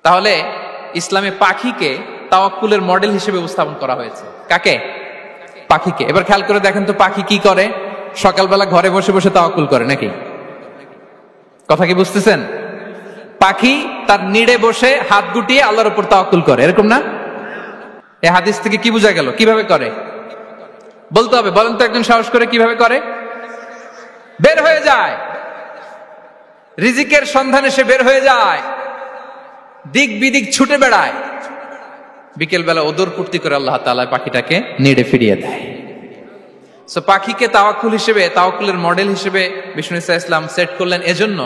তাহলে ইসলামে পাখিকে তাওয়াক্কুলের মডেল হিসেবে উপস্থাপন করা হয়েছে। কাকে? পাখিকে। এবার খেয়াল করে দেখেন তো, পাখি কি করে? সকালবেলা ঘরে বসে বসে তাওয়াক্কুল করে নাকি? কথা কি বুঝতেছেন? পাখি তার নিড়ে বসে হাত গুটিয়ে আল্লাহর উপর তাওয়াক্কুল করে, এরকম না? এই হাদিস থেকে কি বোঝা গেল? কিভাবে করে বলতে হবে, বলেন তো একজন সাহস করে, কিভাবে করে? বের হয়ে যায়, রিজিকের সন্ধানে সে বের হয়ে যায়, দিক বিদিক ছুটে বেড়ায়, বিকেল বেলা ওদর পূর্তি করে আল্লাহ তাআলা পাখিটাকে নিড়ে ফিরিয়ে দেয়। সো পাখিকে তাওয়াক্কুল হিসেবে, তাওয়াক্কুলের মডেল হিসেবে বিষ্ণু ইসা ইসলাম সেট করলেন এজন্য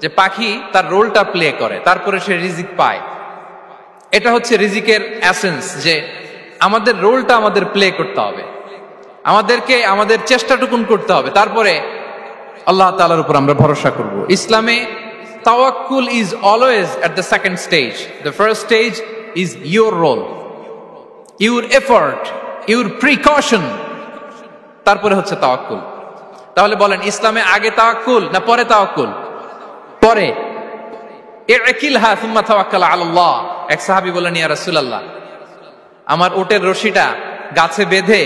যে পাখি তার রোলটা প্লে করে, তারপরে সে রিজিক পায়। এটা হচ্ছে রিজিকের এসেন্স, যে আমাদের রোলটা আমাদের প্লে করতে হবে, আমাদেরকে আমাদের চেষ্টাটুকুন করতে হবে, তারপরে আল্লাহ তাআলার উপর আমরা ভরসা করব। ইসলামে তাওয়াক্কুল is always at the second stage. The first stage is your role, your effort, your precaution, তারপরে হচ্ছে তাওয়াক্কুল। তাহলে বলেন, ইসলামে আগে তাওয়াক্কুল না পরে তাওয়াক্কুল? পরে। ইকিলহা সুম্মা তাওয়াক্কাল আলাল্লাহ। এক সাহাবী বলেন, ইয়া রাসূলুল্লাহ, আমার ওটের রশিটা গাছে বেঁধে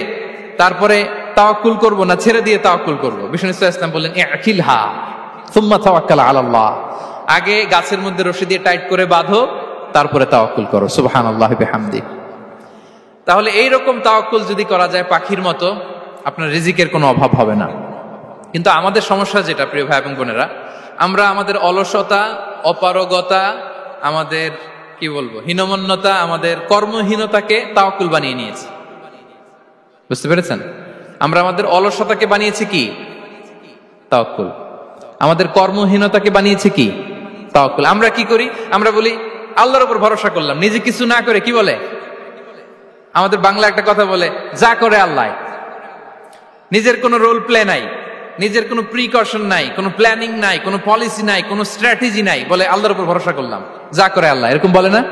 তারপরে তাওয়াক্কুল করব না ছেড়ে দিয়ে তাওয়াক্কুল করব? বিষ্ণু সাল্লাল্লাহু আলাইহি ওয়াসাল্লাম বললেন, ইকিলহা সুম্মা তাওয়াক্কাল আলাল্লাহ। আগে গাছের মধ্যে রশি দিয়ে টাইট করে বাঁধো, তারপরে তাওয়াক্কুল করো। সুবহানাল্লাহি বিহামদি। তাহলে এই রকম তাওয়াক্কুল যদি করা যায় পাখির মতো, আপনার রিজিকের কোনো অভাব হবে না। কিন্তু আমাদের সমস্যা যেটা, প্রিয় ভাই এবং বোনেরা, আমরা আমাদের অলসতা, অপারগতা, আমাদের কি বলবো, হীনমন্যতা, আমাদের কর্মহীনতাকে তাওয়াক্কুল বানিয়ে নিয়েছি। বুঝতে পেরেছেন? আমরা আমাদের অলসতাকে বানিয়েছি কি? তাওয়াক্কুল। আমাদের কর্মহীনতাকে বানিয়েছি কি? তাওয়াক্কুল। আমরা কি করি? আমরা বলি আল্লাহর উপর ভরসা করলাম, নিজে কিছু না করে। কি বলে আমাদের বাংলা একটা কথা বলে, যা করে আল্লাহ। নিজের কোনো রোল প্লে নাই, নিজের কোনো প্রিকশন নাই, কোনো প্ল্যানিং নাই, কোনো পলিসি নাই, কোনো স্ট্র্যাটেজি নাই, বলে আল্লাহর উপর ভরসা করলাম, যা করে আল্লাহ। এরকম বলে না?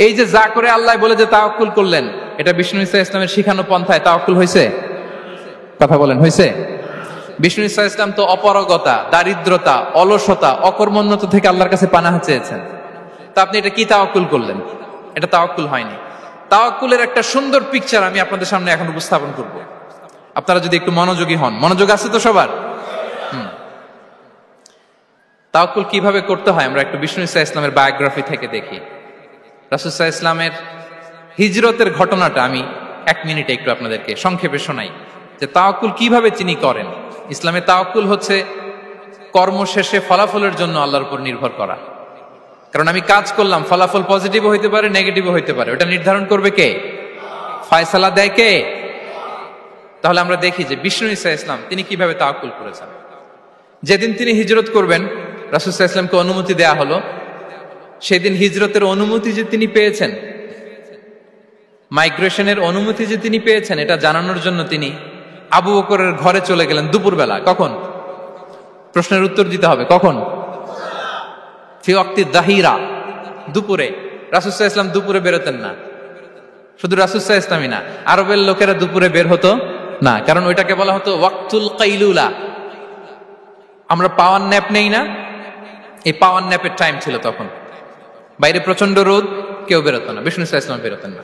এই যে যা করে আল্লাহ বলে যে তাওয়াক্কুল করলেন, এটা বিষ্ণু ইসা ইসলামের শিখানো পন্থায় তাওয়াক্কুল হয়েছে? কথা বলেন, হয়েছে? বিষ্ণু ইসা ইসলাম তো অপারগতা, দারিদ্রতা, অলসতা, অকর্মণ্যতা থেকে আল্লাহর কাছে পানাহ চেয়েছেন। তা আপনি এটা কি তাওয়াক্কুল করলেন? এটা তাওয়াক্কুল হয়নি। তাওয়াক্কুলের একটা সুন্দর পিকচার আমি আপনাদের সামনে এখন উপস্থাপন করব, আপনারা যদি একটু মনোযোগী হন। মনোযোগ আছে তো সবার? তাওয়াক্কুল কিভাবে করতে হয় আমরা একটু বিষ্ণু ইসা ইসলামের বায়োগ্রাফি থেকে দেখি। রাসূল সাল্লাল্লাহু আলাইহি ওয়াসাল্লামের হিজরতের ঘটনাটা আমি 1 মিনিটে একটু আপনাদেরকে সংক্ষেপে শোনাই, যে তাওয়াক্কুল কিভাবে তিনি করেন। ইসলামে তাওয়াক্কুল হচ্ছে কর্ম শেষে ফলাফলের জন্য আল্লাহর উপর নির্ভর করা। কারণ আমি কাজ করলাম, ফলাফল পজিটিভও হইতে পারে, নেগেটিভও হইতে পারে, ওটা নির্ধারণ করবে কে? ফয়সালা দেয় কে? তাহলে আমরা দেখি যে বিষ্ণু ইসা ইসলাম তিনি কিভাবে তাওয়াক্কুল করেছেন। যেদিন তিনি হিজরত করবেন, রাসূল সাল্লাল্লাহু আলাইহি ওয়াসাল্লামকে অনুমতি দেয়া হলো, সেদিন হিজরতের অনুমতি যে তিনি পেয়েছেন, মাইগ্রেশনের অনুমতি যে তিনি পেয়েছেন, এটা জানানোর জন্য তিনি আবু বকরের ঘরে চলে গেলেন দুপুরবেলা। কখন? প্রশ্নের উত্তর দিতে হবে, কখন? ফি ওয়াক্তি যাহিরা, দুপুরে। রাসূল সাল্লাল্লাহু আলাইহি ওয়াসাল্লাম দুপুরে বেরোতেন না। শুধু রাসূল সাল্লাল্লাহু আলাইহি ওয়াসাল্লামই না, আরবের লোকেরা দুপুরে বের হতো না, কারণ ওইটাকে বলা হতো ওয়াক্তুল কাইলুলা। আমরা পাওয়ার ন্যাপ নেই না, এই পাওয়ার ন্যাপের টাইম ছিল তখন। বাইরে প্রচন্ড রোদ, কেউ বেরোতো না, বিষ্ণু ইসা ইসলাম বেরোতেন না।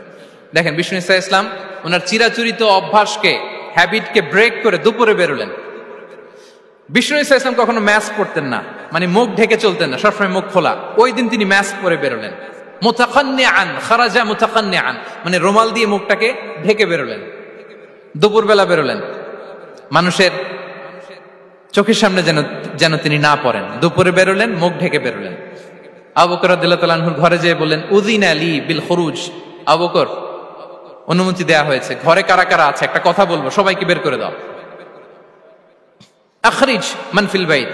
দেখেন বিষ্ণু ইসা ইসলাম ওনার চিরাচরিত অভ্যাসকে, হ্যাবিটকে ব্রেক করে দুপুরে বেরোলেন। বিষ্ণু ইসা ইসলাম কখনো মাস্ক পরতেন না, মানে মুখ ঢেকে চলতেন না, সবসময় মুখ খোলা। ওই দিন তিনি মাস্ক পরে বেরোলেন। মুতাকান্নিআন, খারাজা মুতাকান্নিআন, মানে রুমাল দিয়ে মুখটাকে ঢেকে বেরোলেন। দুপুরবেলা বেরোলেন, মানুষের চোখের সামনে যেন তিনি না পড়েন। দুপুরে বেরোলেন, মুখ ঢেকে বেরোলেন। আবু বকর রাদিয়াল্লাহু তাআলা আনহুর ঘরে যেয়ে বললেন, উযিনা লি বিল খুরুজ। আবু বকর, অনুমতি দেয়া হয়েছে, ঘরে কারা কারা আছে একটা কথা বলবো, সবাইকে বের করে দাও। আখরিজ মান ফিল বাইত।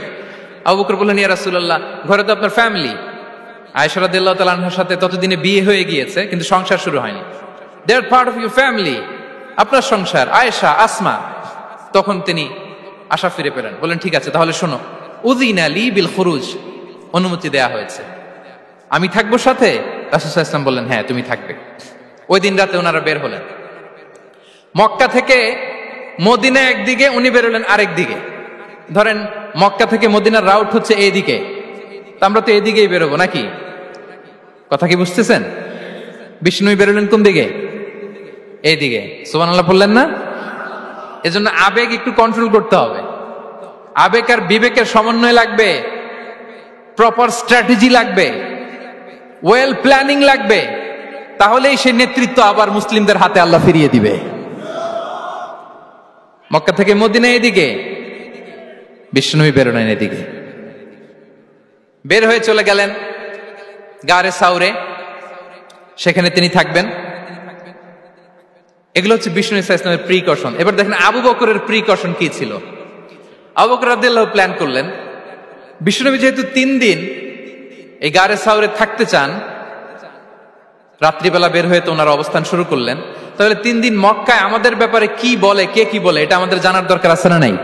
আবু বকর বললেন, ইয়া রাসূলুল্লাহ, ঘরে তো আপনার ফ্যামিলি। আয়েশা রাদিয়াল্লাহু তাআলা আনহার সাথে ততদিনে বিয়ে হয়ে গিয়েছে, কিন্তু সংসার শুরু হয়নি। দে আর পার্ট অফ ইউর ফ্যামিলি, আপনার সংসার, আয়েশা, আসমা। তখন তিনি আশা ফিরে পেলেন, বললেন ঠিক আছে তাহলে শোনো, উযিনা লি বিল খুরুজ, অনুমতি দেয়া হয়েছে, আমি থাকবো সাথে? রাসূল সাল্লাল্লাহু আলাইহি ওয়াসাল্লাম বললেন, হ্যাঁ তুমি থাকবে। ওই দিন রাতে ওনারা বের হলেন মক্কা থেকে মদিনা একদিকে, উনি বেরোলেন আরেক দিকে। ধরেন মক্কা থেকে মদিনার রাউট হচ্ছে এইদিকে, আমরা তো এদিকেই বেরোবো নাকি? কথা কি বুঝতেছেন? বিষ্ণুই বেরোলেন কোন দিকে? এইদিকে। সুবহানাল্লাহ বললেন না? এজন্য আবেগ একটু কন্ট্রোল করতে হবে। আবেগ আর বিবেকের সমন্বয় লাগবে, প্রপার স্ট্র্যাটেজি লাগবে, ওয়েল প্ল্যানিং লাগবে, তাহলেই সেই নেতৃত্ব আবার মুসলিমদের হাতে আল্লাহ ফিরিয়ে দিবে। মক্কা থেকে মদিনা এদিকে, বিষ্ণুই বেরোলেন এদিকে। বের হয়ে চলে গেলেন গারে সাউরে, সেখানে তিনি থাকবেন। এগুলো হচ্ছে বিষ্ণু ইসলামের প্রিকশন। এবার দেখেন আবু বকরের প্রিকশন কি ছিল। আবু বকর রাদিয়াল্লাহু প্ল্যান করলেন, বিষ্ণুনবী যেহেতু 3 দিন এই গারে সাউরে থাকতে চান, রাত্রিবেলা বের হয়ে তো ওনার অবস্থান শুরু করলেন, তাহলে 3 দিন মক্কায় আমাদের ব্যাপারে কি বলে, কে কি বলে, এটা আমাদের জানার দরকার আছে না নাই?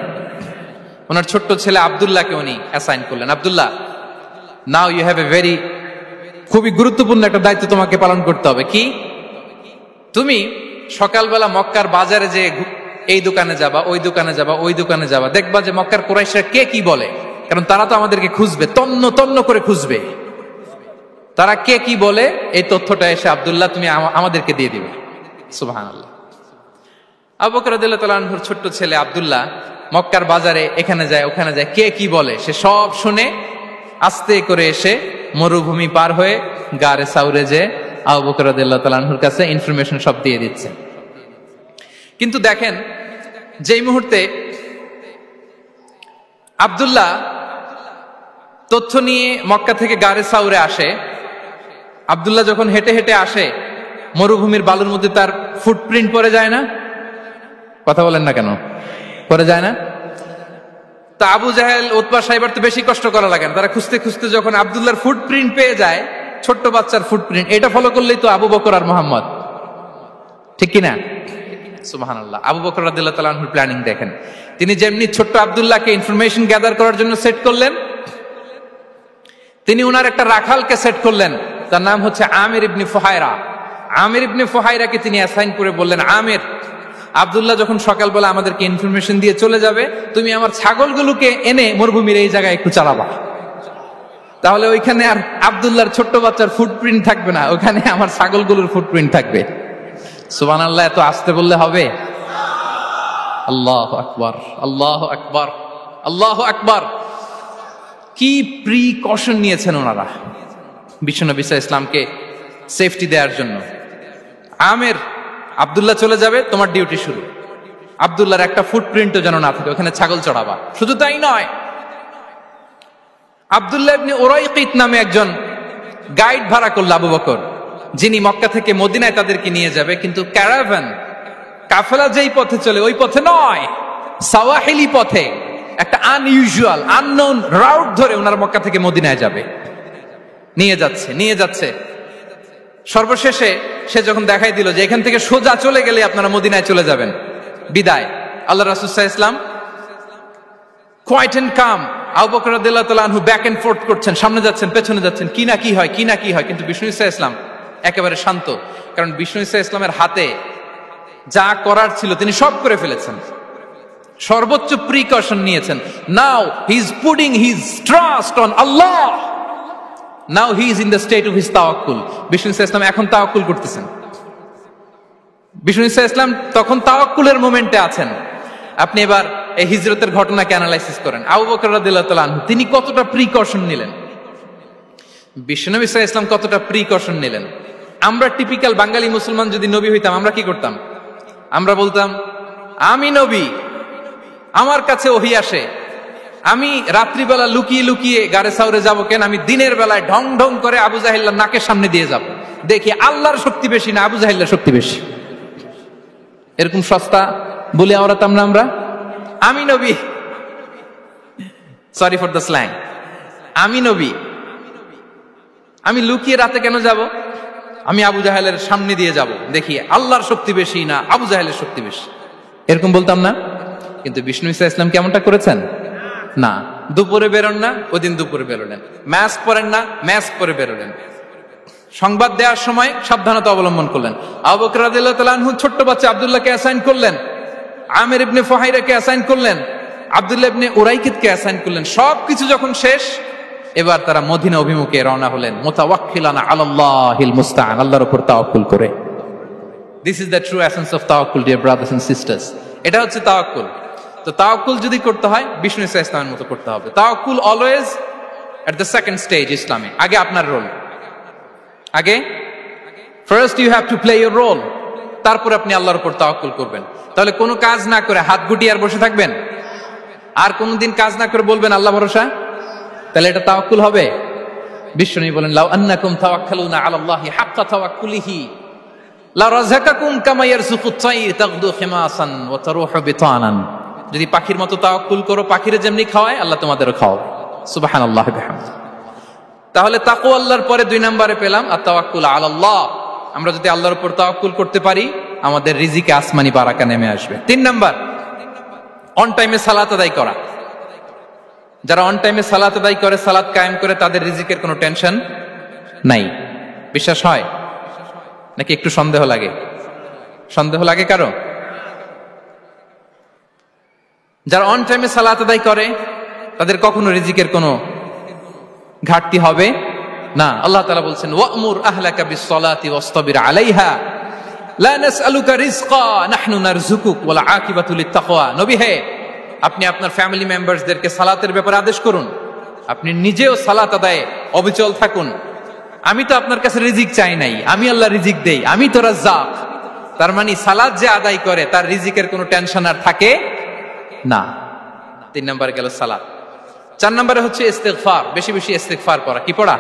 ওনার ছোট্ট ছেলে আব্দুল্লাহকে উনি অ্যাসাইন করলেন। Abdullah, now you have a very, খুবই গুরুত্বপূর্ণ একটা দায়িত্ব তোমাকে পালন করতে হবে। কি? তুমি সকালবেলা মক্কার বাজারে যে এই দোকানে যাবা, ওই দোকানে যাবা, ওই দোকানে যাবা, দেখবা যে মক্কার কুরাইশরা কে কি বলে, কারণ তারা তো আমাদেরকে খুঁজবে, তন্ন তন্ন করে খুঁজবে। তারা কে কি বলে এই তথ্যটা এসে আব্দুল্লাহ তুমি আমাদেরকে দিয়ে দিবে। সুবহানাল্লাহ। আবু বকর রাদিয়াল্লাহু তাআলা আনহুর ছোট্ট ছেলে আব্দুল্লাহ মক্কার বাজারে এখানে যায় ওখানে যায়, কে কি বলে সে সব শুনে আস্তে করে এসে মরুভূমি পার হয়ে গারে সাউরে যে আবু বকর রাদিয়াল্লাহু তাআলা আনহুর কাছে ইনফরমেশন সব দিয়ে দিচ্ছে। কিন্তু দেখেন, যেই মুহূর্তে আব্দুল্লাহ তথ্য নিয়ে মক্কা থেকে গারে সাউরে আসে, আব্দুল্লাহ যখন হেঁটে হেঁটে আসে, মরুভূমির বালুর মধ্যে তার ফুটপ্রিন্ট পড়ে যায় না? কথা বলেন না কেন? পড়ে যায় না? তা আবু জাহেল, উতবা সাইবার তো বেশি কষ্ট করা লাগে না, তারা খুঁজতে খুঁজতে যখন আব্দুল্লাহর ফুটপ্রিন্ট পেয়ে যায়, ছোট্ট বাচ্চার ফুটপ্রিন্ট, এটা ফলো করলেই তো আবু বকর আর মোহাম্মদ, ঠিক কিনা? সুবহানাল্লাহ। আবু বকর রাদিয়াল্লাহু তাআলা আনহুর প্ল্যানিং দেখেন, তিনি যেমনি ছোট্ট আব্দুল্লাহকে ইনফরমেশন গ্যাদার করার জন্য সেট করলেন, তিনি উনার একটা রাখালকে সেট করলেন, তার নাম হচ্ছে আমির ইবনে ফুহায়রা। আমির ইবনে ফুহায়রাকে তিনি অ্যাসাইন করে বললেন, আমির, আব্দুল্লাহ যখন সকালবেলা আমাদেরকে ইনফরমেশন দিয়ে চলে যাবে, তুমি আমার ছাগলগুলোকে এনে মরুভূমির এই জায়গায় একটু চালাবা, তাহলে ওইখানে আর আব্দুল্লাহর ছোট্ট বাচ্চার ফুটপ্রিন্ট থাকবে না, ওখানে আমার ছাগলগুলোর ফুটপ্রিন্ট থাকবে। সুবহানাল্লাহ। এত আসতে বললে হবে? আল্লাহু আকবার, আল্লাহু আকবার, আল্লাহু আকবার। কি প্রিকশন নিয়েছেন ওনারা বিশ্বনবী সাল্লাল্লাহু আলাইহি ওয়াসাল্লামকে সেফটি দেওয়ার জন্য। আমির, আব্দুল্লাহ চলে যাবে, তোমার ডিউটি শুরু, আব্দুল্লাহর একটা ফুটপ্রিন্টও যেন না থাকে, ওখানে ছাগল চড়াবা। শুধু তাই নয়, আব্দুল্লাহ ইবনে উরাইকিত নামে একজন গাইড ভাড়া করল আবু বকর, যিনি মক্কা থেকে মদিনায় তাদেরকে নিয়ে যাবে, কিন্তু ক্যারাভান, কাফেলা যেই পথে চলে ওই পথে নয়, সাওয়াহিলি পথে, একটা আনইউজুয়াল আননোন রাউট ধরে ওনার মক্কা থেকে মদিনায় যাবে। নিয়ে যাচ্ছে সর্বশেষে সে যখন দেখাই দিল যে এখান থেকে সোজা চলে গেলে আপনারা মদিনায় চলে যাবেন, বিদায়। আল্লাহ রাসূল সাল্লাল্লাহু আলাইহি ওয়াসাল্লাম কোয়াইট এন্ড কাম, আবু বকর রাদিয়াল্লাহু তাআলা আনহু ব্যাক এন্ড ফোর্থ করছেন, সামনে যাচ্ছেন, পেছনে যাচ্ছেন, কি না কি হয়, কি না কি হয়, কিন্তু বিষ্ণু সাল্লাল্লাহু আলাইহি ওয়াসাল্লাম একেবারে শান্ত, কারণ বিষ্ণু সাল্লাল্লাহু আলাইহি ওয়াসাল্লামের হাতে যা করার ছিল তিনি সব করে ফেলেছেন, সর্বোচ্চ প্রিকশন নিয়েছেন। Now he is putting his trust on Allah, now he is in the state of his তাওয়াক্কুল। বিষ্ণু সাল্লাল্লাহু আলাইহি ওয়াসাল্লাম এখন তাওয়াক্কুল করতেছেন, বিষ্ণু সাল্লাল্লাহু আলাইহি ওয়াসাল্লাম তখন তাওয়াক্কুলের মোমেন্টে আছেন। আপনি এবার এই হিজরতের ঘটনাকে অ্যানালাইসিস করেন, আবু বকর রাদিয়াল্লাহু তাআলা আনহু তিনি কতটা প্রিকশন নিলেন, বিশ্বনবী সাল্লাল্লাহু আলাইহি ওয়াসাল্লাম কতটা প্রিকশন নিলেন। আমরা টিপিক্যাল বাঙালি মুসলমান যদি নবী হইতাম, আমরা কি করতাম? আমরা বলতাম, আমি নবী, আমার কাছে ওহী আসে, আমি রাত্রিবেলা লুকিয়ে লুকিয়ে গারে সাউরে যাবো কেন? আমি দিনের বেলায় ঢং ঢং করে আবু জাহিল্লার নাকের সামনে দিয়ে যাব, দেখি আল্লাহর শক্তি বেশি না আবু জাহিল্লার শক্তি বেশি। এরকম সস্তা বলে আওড়াতাম না আমরা? আমি নবী, সরি ফর দ্য স্ল্যাং, আমি নবী, আমি লুকিয়ে রাতে কেন যাব? আমি আবু জাহেলের সামনে দিয়ে যাব, দেখি আল্লাহর শক্তি বেশি না আবু জাহেলের শক্তি বেশি। এরকম বলতাম না? কিন্তু বিষ্ণু ঈসা ইসলাম কেমনটা করেছেন? না, দুপুরে বেরোন না, ওই দিন দুপুরে বেরোলেন। মাস্ক পরেন না, মাস্ক পরে বেরোলেন। সংবাদ দেওয়ার সময় সাবধানতা অবলম্বন করলেন। আবু বকর রাদিয়াল্লাহু তাআলা আনহু ছোট্ট বাচ্চা আব্দুল্লাহকে অ্যাসাইন করলেন, আমির ইবনে ফুহাইরাকে অ্যাসাইন করলেন, আব্দুল্লাহ ইবনে উরাইকিতকে অ্যাসাইন করলেন। সবকিছু যখন শেষ, এবার তারা মদিনা অভিমুখে রওনা হলেন, মুতাওয়াক্কিলানা আলাল্লাহিল মুস্তাআন, আল্লাহর উপর তাওয়াক্কুল করে। This is the true essence of তাওয়াক্কুল, ডিয়ার ব্রাদার্স এন্ড সিস্টার্স। এটা হচ্ছে তাওয়াক্কুল। তো তাওয়াক্কুল যদি করতে হয় বিষ্ণু ঈসা ইসলামের মতো করতে হবে। তাওয়াক্কুল always at the second stage ইসলামে। আগে আপনার রোল, আগে first you have to play your role, তারপর আপনি আল্লাহর উপর তাওয়াক্কুল করবেন। তাহলে কোনো কাজ না করে হাত গুটিয়ে আর বসে থাকবেন, আর কোনদিন কাজ না করে বলবেন আল্লাহ ভরসা, তাহলে এটা তাওয়াক্কুল হবে? বিশ্বনবী বলেন, লাউ আন্নাকুম তাওয়াক্কালুনা আলাল্লাহি হাক্কা তাওয়াক্কুলিহি লা রাযাকাকুম কামা ইয়ারযুকুত তায়র তাগদু খিমাসান ওয়া তারুহু বিতানান। যদি পাখির মতো তাওয়াক্কুল করো, পাখিরে যেমনি খাওয়ায় আল্লাহ তোমাদেরও খাওয়াবে। সুবহানাল্লাহ ওয়া বিহামদিহি। তাহলে তাকওয়া আল্লাহর পরে 2 নম্বরে পেলাম আত-তাওয়াক্কুল আলাল্লাহ। আমরা যদি আল্লাহর উপর তাওয়াক্কুল করতে পারি, আমাদের রিজিকে আসমানি বারাকা নেমে আসবে। 3 নাম্বার, অন টাইমে সালাত আদায় করা। যারা অন টাইমে সালাত আদায় করে, সালাত কায়েম করে, তাদের রিজিকের কোনো টেনশন নাই। বিশ্বাস হয় নাকি একটু সন্দেহ লাগে? সন্দেহ লাগে কারো? যারা অন টাইমে সালাত আদায় করে তাদের কখনো রিজিকের কোনো ঘাটতি হবে না। আল্লাহ তাআলা বলছেন, ওয়া'মুর আহলাকা বিস-সালাতি ওয়াসতাবির আলাইহা লা নাসআলুকা রিজকা নাহনু নারযুকুক ওয়াল আকিবাতু লিত-তাকওয়া। নবী হে, আপনি আপনার ফ্যামিলি মেম্বারসদেরকে সালাতের ব্যাপারে আদেশ করুন, আপনি নিজেও সালাত আদায়ে অবিচল থাকুন। আমি তো আপনার কাছে রিজিক চাই নাই, আমি আল্লাহ রিজিক দেই, আমি তো রাজ্জাক। তার মানে সালাত যে আদায় করে তার রিজিকের কোনো টেনশন আর থাকে না। 3 নম্বরে গেল সালাত। 4 নম্বরে হচ্ছে ইস্তিগফার, বেশি বেশি ইস্তিগফার পড়া। কি পড়া?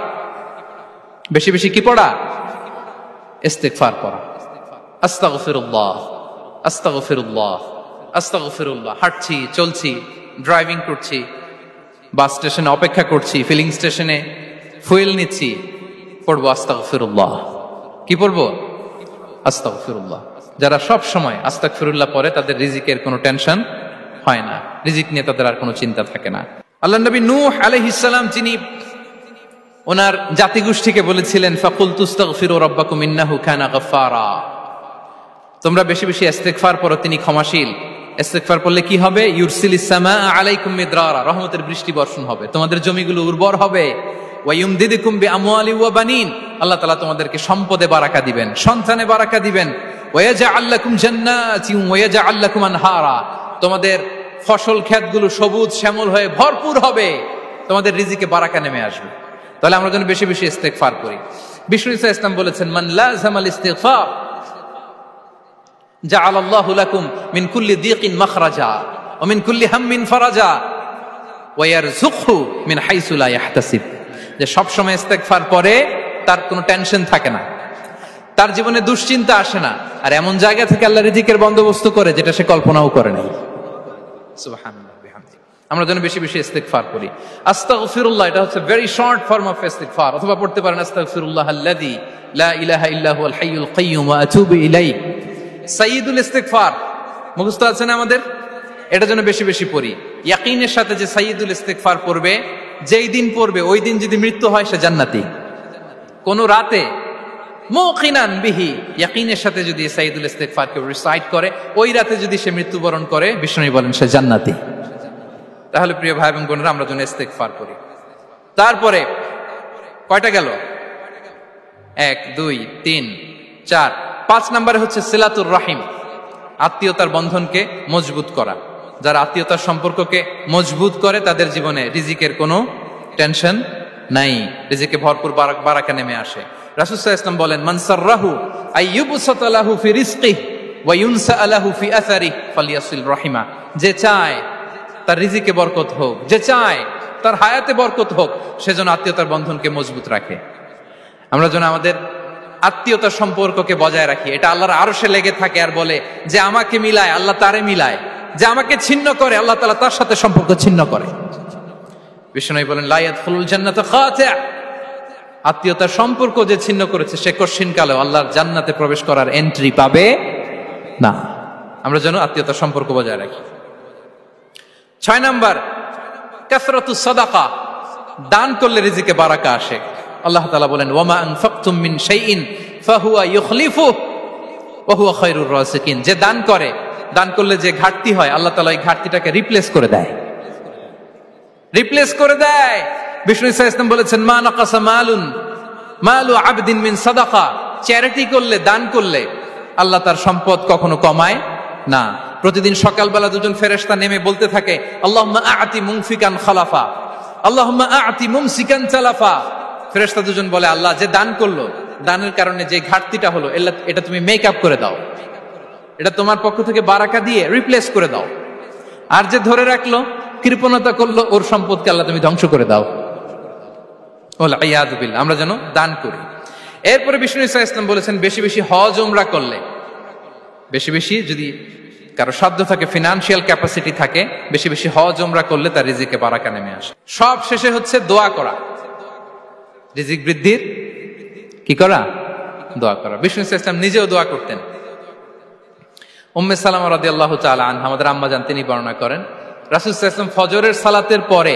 বেশি বেশি কি পড়া? ইস্তিগফার পড়া। আস্তাগফিরুল্লাহ, আস্তাগফিরুল্লাহ, আস্তাগফিরুল্লাহ। হাঁটছি, চলছি, ড্রাইভিং করছি, বাস স্টেশনে অপেক্ষা করছি, ফিলিং স্টেশনে ফুয়েল নিচ্ছি, পড়বো আস্তাগফিরুল্লাহ। কি পড়বো? আস্তাগফিরুল্লাহ। যারা সব সময় আস্তাগফিরুল্লাহ পড়ে তাদের রিজিকের কোনো টেনশন হয় না, রিজিক নিয়ে তাদের আর কোনো চিন্তা থাকে না। আল্লাহ নবী নূহ আলাইহিস সালাম, যিনি ওনার জাতিগোষ্ঠীকে বলেছিলেন, ফাকুলতু আস্তাগফিরু রাব্বাকুম ইন্নাহু কানা গাফফারা, তোমরা বেশি বেশি ইস্তিগফার পড়ো, তিনি ক্ষমাশীল। ইস্তিগফার পড়লে কি হবে? ইউরসিলিস সামাআ আলাইকুম মিদরারা, রহমতের বৃষ্টি বর্ষণ হবে, তোমাদের জমিগুলো উর্বর হবে। ওয়া ইউমদিদুকুম বিআমওয়ালি ওয়া বানিন, আল্লাহ তাআলা তোমাদেরকে সম্পদে বারাকা দিবেন, সন্তানে বারাকা দিবেন। ওয়া ইয়াজআল লাকুম জান্নাতিন ওয়া ইয়াজআল লাকুম আনহারা, তোমাদের ফসল ক্ষেতগুলো সবুজ শ্যামল হয়ে ভরপুর হবে, তোমাদের রিজিকে বারাকা নেমে আসবে। তাহলে আমরা যেন বেশি বেশি ইস্তিগফার করি। বিষ্ণু ঈসা ইসলাম বলেছেন, মান লাযামাল ইস্তিগফার জাআলাল্লাহু লাকুম মিন কুল্লি দিকিন মাখরাজা ওয়া মিন কুল্লি হাম্মিন ফারাজা ওয়া ইয়ারযুকহু মিন হাইসু লা ইয়াহতাসিব। যে সব সময় ইস্তিগফার পড়ে তার কোনো টেনশন থাকে না, তার জীবনে দুশ্চিন্তা আসে না, আর এমন জায়গা থেকে আল্লাহ রিজিকের বন্দোবস্ত করে যেটা সে কল্পনাও করে নাই। সুবহানাল্লাহ বিহামদিহি। আমরা যেন বেশি বেশি ইস্তিগফার করি। আস্তাগফিরুল্লাহ, এটা হচ্ছে ভেরি শর্ট ফর্ম অফ ইস্তিগফার। অথবা পড়তে পারেন আস্তাগফিরুল্লাহাল্লাযী লা ইলাহা ইল্লা হুয়াল হাইয়ুল কাইয়্যুম ওয়া আতুবু ইলাইহি। সাইয়্যিদুল ইস্তিগফার মুখস্থ আছে না আমাদের? এটা যেন বেশি বেশি পড়ি। ইয়াকিনের সাথে যে সাইয়্যিদুল ইস্তিগফার পড়বে, যেই দিন পড়বে ওই দিন যদি মৃত্যু হয় সে জান্নাতি। কোন রাতে মুকিনান বিহি, ইয়াকিনের সাথে যদি সাইয়্যিদুল ইস্তিগফারকে রিসাইট করে, ওই রাতে যদি সে মৃত্যুবরণ করে, বিষ্ণু বলেন সে জান্নাতি। তাহলে প্রিয় ভাই এবং বোনেরা, আমরা যেন ইস্তিগফার করি। তারপরে কয়টা গেল? 1 2 3 4 5 নম্বরে হচ্ছে সিলাতুর রাহিম, আত্মীয়তার বন্ধনকে মজবুত করা। যারা আত্মীয়তার সম্পর্ককে মজবুত করে তাদের জীবনে রিজিকের কোনো টেনশন নাই, রিজিকে ভরপুর বারাকা নেমে আসে। রাসূল সাল্লাল্লাহু আলাইহি ওয়াসাল্লাম বলেন, মান সাররাহু আইয়ুবসাতা লাহু ফি রিজকিহি ওয়া ইউনসা লাহু ফি আসারিহি ফালিয়াসিল রাহিমা। যে চায় তার রিজিকে বরকত হোক, যে চায় তার হায়াতে বরকত হোক, সেজন্য আত্মীয়তার বন্ধনকে মজবুত রাখে। আমরা যেন আমাদের আত্মীয়তার সম্পর্ককে বজায় রাখি। এটা আল্লাহর আরশে লেগে থাকে আর বলে যে আমাকে মিলায় আল্লাহ তারে মিলায়, যে আমাকে ছিন্ন করে আল্লাহ তাআলা তার সাথে সম্পর্ক ছিন্ন করে। বিষ্ণু বলেন লা ইয়াদখুলুল জান্নাতা খাতি', আত্মীয়তার সম্পর্ক যে ছিন্ন করেছে সে কশিনকালেও আল্লাহর জান্নাতে প্রবেশ করার এন্ট্রি পাবে না। আমরা যেন আত্মীয়তার সম্পর্ক বজায় রাখি। 6 নাম্বার, কাসরাতুস সাদাকা, দান করলে রিজিকে বারাকা আসে। আল্লাহ তাআলা বলেন ওয়ামা আনফাকতুম মিন শাইইন ফাহুয়া ইউখলিফুহু ওয়া হুয়া খায়রুর রাযিকিন, যে দান করে, দান করলে যে ঘাটতি হয় আল্লাহ তাআলা এই ঘাটতিটাকে রিপ্লেস করে দেয়, রিপ্লেস করে দেয়। বিষ্ণু ইসা ইসলাম বলেছেন মা নাকাসা মালু আবদিন মিন সাদাকা, চ্যারিটি করলে, দান করলে আল্লাহ তার সম্পদ কখনো কমায় না। প্রতিদিন সকালবেলা দুজন ফেরেশতা নেমে বলতে থাকে আল্লাহুম্মা আ'তি মুনফিকান খালাফা, আল্লাহুম্মা আ'তি মুমসিকান তালাফা। ফেরেশতা দুজন বলে আল্লাহ, যে দান করলো, দানের কারণে যে ঘাটতিটা হলো এটা তুমি মেক আপ করে দাও, এটা তোমার পক্ষ থেকে বারাকা দিয়ে রিপ্লেস করে দাও। আর যে ধরে রাখলো, কৃপণতা করলো, ওর সম্পদকে আল্লাহ তুমি ধ্বংস করে দাও। আমরা যেন দান করি। এরপরে বিষ্ণু ইসা ইসলাম বলেছেন বেশি বেশি হজ উমরা করলে, বেশি বেশি যদি কারো সাধ্য থাকে, ফিনান্সিয়াল ক্যাপাসিটি থাকে, বেশি বেশি হজ উমরা করলে তার রিজিকে বারাকা নেমে আসে। সব শেষে হচ্ছে দোয়া করা, রিজিক বৃদ্ধির কি করা? দোয়া করা। বিষ্ণু ইসা ইসলাম নিজেও দোয়া করতেন। উম্মে সালামা রাদিয়াল্লাহু তাআলা আনহা, আমাদের আম্মা জান, তিনি বর্ণনা করেন রাসূল সাল্লাল্লাহু আলাইহি ওয়াসাল্লাম ফজরের সালাতের পরে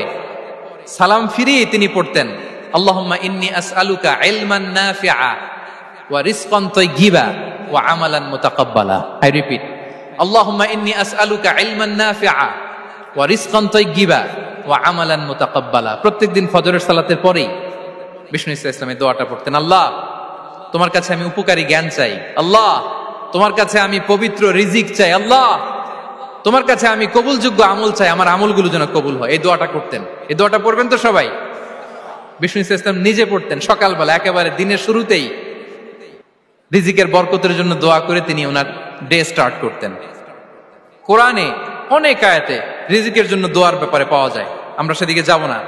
সালাম ফিরিয়ে তিনি পড়তেন আল্লাহুম্মা ইন্নী আসআলুকা ইলমান নাফিআ ওয়া রিজকান তাইয়্যিবা ওয়া আমালান মুতাকাব্বালা। আই রিপিট, আল্লাহুম্মা ইন্নী আসআলুকা ইলমান নাফিআ ওয়া রিজকান তাইয়্যিবা ওয়া আমালান মুতাকাব্বালা। প্রত্যেকদিন ফজরের সালাতের পরেই বিষ্ণু ইসলাম এই দোয়াটা পড়তেন। আল্লাহ, তোমার কাছে আমি উপকারী জ্ঞান চাই। আল্লাহ, তোমার কাছে আমি পবিত্র রিজিক চাই। আল্লাহ, তোমার কাছে আমি কবুলযোগ্য আমল চাই, আমার আমলগুলো যেন কবুল হয়। এই দোয়াটা করতেন। এই দোয়াটা পড়বেন তো সবাই। বিষ্ণু ইসলাম নিজে পড়তেন সকালবেলা, একেবারে দিনের শুরুতেই রিজিকের বরকতের জন্য দোয়া করে তিনি ওনার ডে স্টার্ট করতেন। কোরআনে অনেক আয়াতে রিজিকের জন্য দোয়ার ব্যাপারে পাওয়া যায়, আমরা সেদিকে যাব না।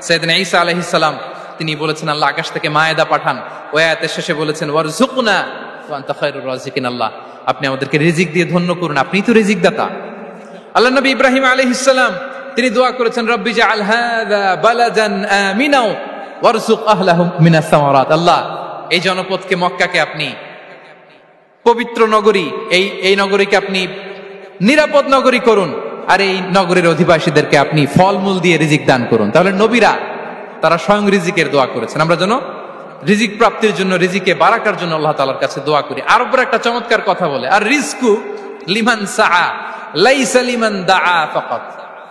সাইয়েদনা ঈসা আলাইহিস সালাম তিনি বলেছেন আল্লাহ আকাশ থেকে মায়েদা পাঠান, ওই আয়াতের শেষে বলেছেন ওয়ারযুকনা ওয়া আনতা খায়রুর রাযিকিন, আল্লাহ আপনি আমাদেরকে রিজিক দিয়ে ধন্য করুন, আপনিই তো রিজিক দাতা। আল্লাহ নবী ইব্রাহিম আলাইহিস সালাম তিনি দোয়া করেছেন রব্বি জাআল হাযা বালাদান আমিনা ওয়ারযুক আহলাহু মিনাস সামারাত, আল্লাহ এই জনপদকে, মক্কাকে আপনি পবিত্র নগরী, এই নগরীকে আপনি নিরাপদ নগরী করুন, আর এই নগরীর অধিবাসীদেরকে আপনি ফলমূল দিয়ে রিজিক দান করুন। তাহলে নবীরা তারা স্বয়ং রিজিকের দোয়া করেছেন। আমরা যেন রিজিক প্রাপ্তির জন্য, রিজিকে বারাকার জন্য আল্লাহ তাআলার কাছে দোয়া করি। আর উপর একটা চমৎকার কথা বলে, আর রিজকু লিমান সাআ লাইসা লিমান দাআ ফাকাত,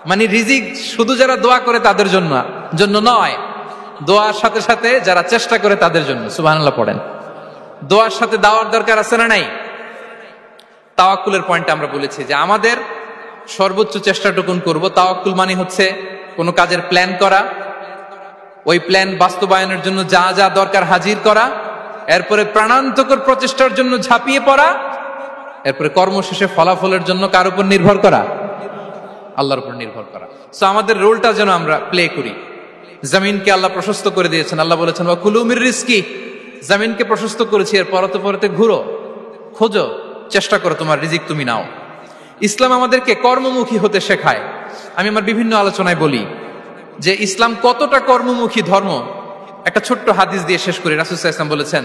মানে রিজিক শুধু যারা দোয়া করে তাদের জন্য নয়, দোয়ার সাথে সাথে যারা চেষ্টা করে তাদের জন্য। সুবহানাল্লাহ পড়েন। দোয়ার সাথে দাওয়ার দরকার আছে না নাই? তাওয়াক্কুলের পয়েন্ট আমরা বলেছি যে আমাদের সর্বোচ্চ চেষ্টাটুকুন করব। তাওয়াক্কুল মানে হচ্ছে কোনো কাজের প্ল্যান করা, ওই প্ল্যান বাস্তবায়নের জন্য যা যা দরকার হাজির করা, এরপরে প্রাণান্তকর প্রচেষ্টার জন্য ঝাঁপিয়ে পড়া, এরপরে কর্মশেষে ফলাফলের জন্য কার উপর নির্ভর করা? আল্লাহর উপর নির্ভর করা। সো আমাদের রোলটা যেন আমরা প্লে করি। জমিনকে আল্লাহ প্রশস্ত করে দিয়েছেন, আল্লাহ বলেছেন ওয়া কুলু মির রিজকি, জমিনকে প্রশস্ত করেছি, এর পরতে পরতে ঘুরো, খোঁজো, চেষ্টা করো তোমার রিজিক তুমি নাও। ইসলাম আমাদেরকে কর্মমুখী হতে শেখায়। আমি আমার বিভিন্ন আলোচনায় বলি যে ইসলাম কতটা কর্মমুখী ধর্ম। একটা ছোট্ট হাদিস দিয়ে শেষ করি। রাসূল সাল্লাল্লাহু আলাইহি ওয়াসাল্লাম বলেছেন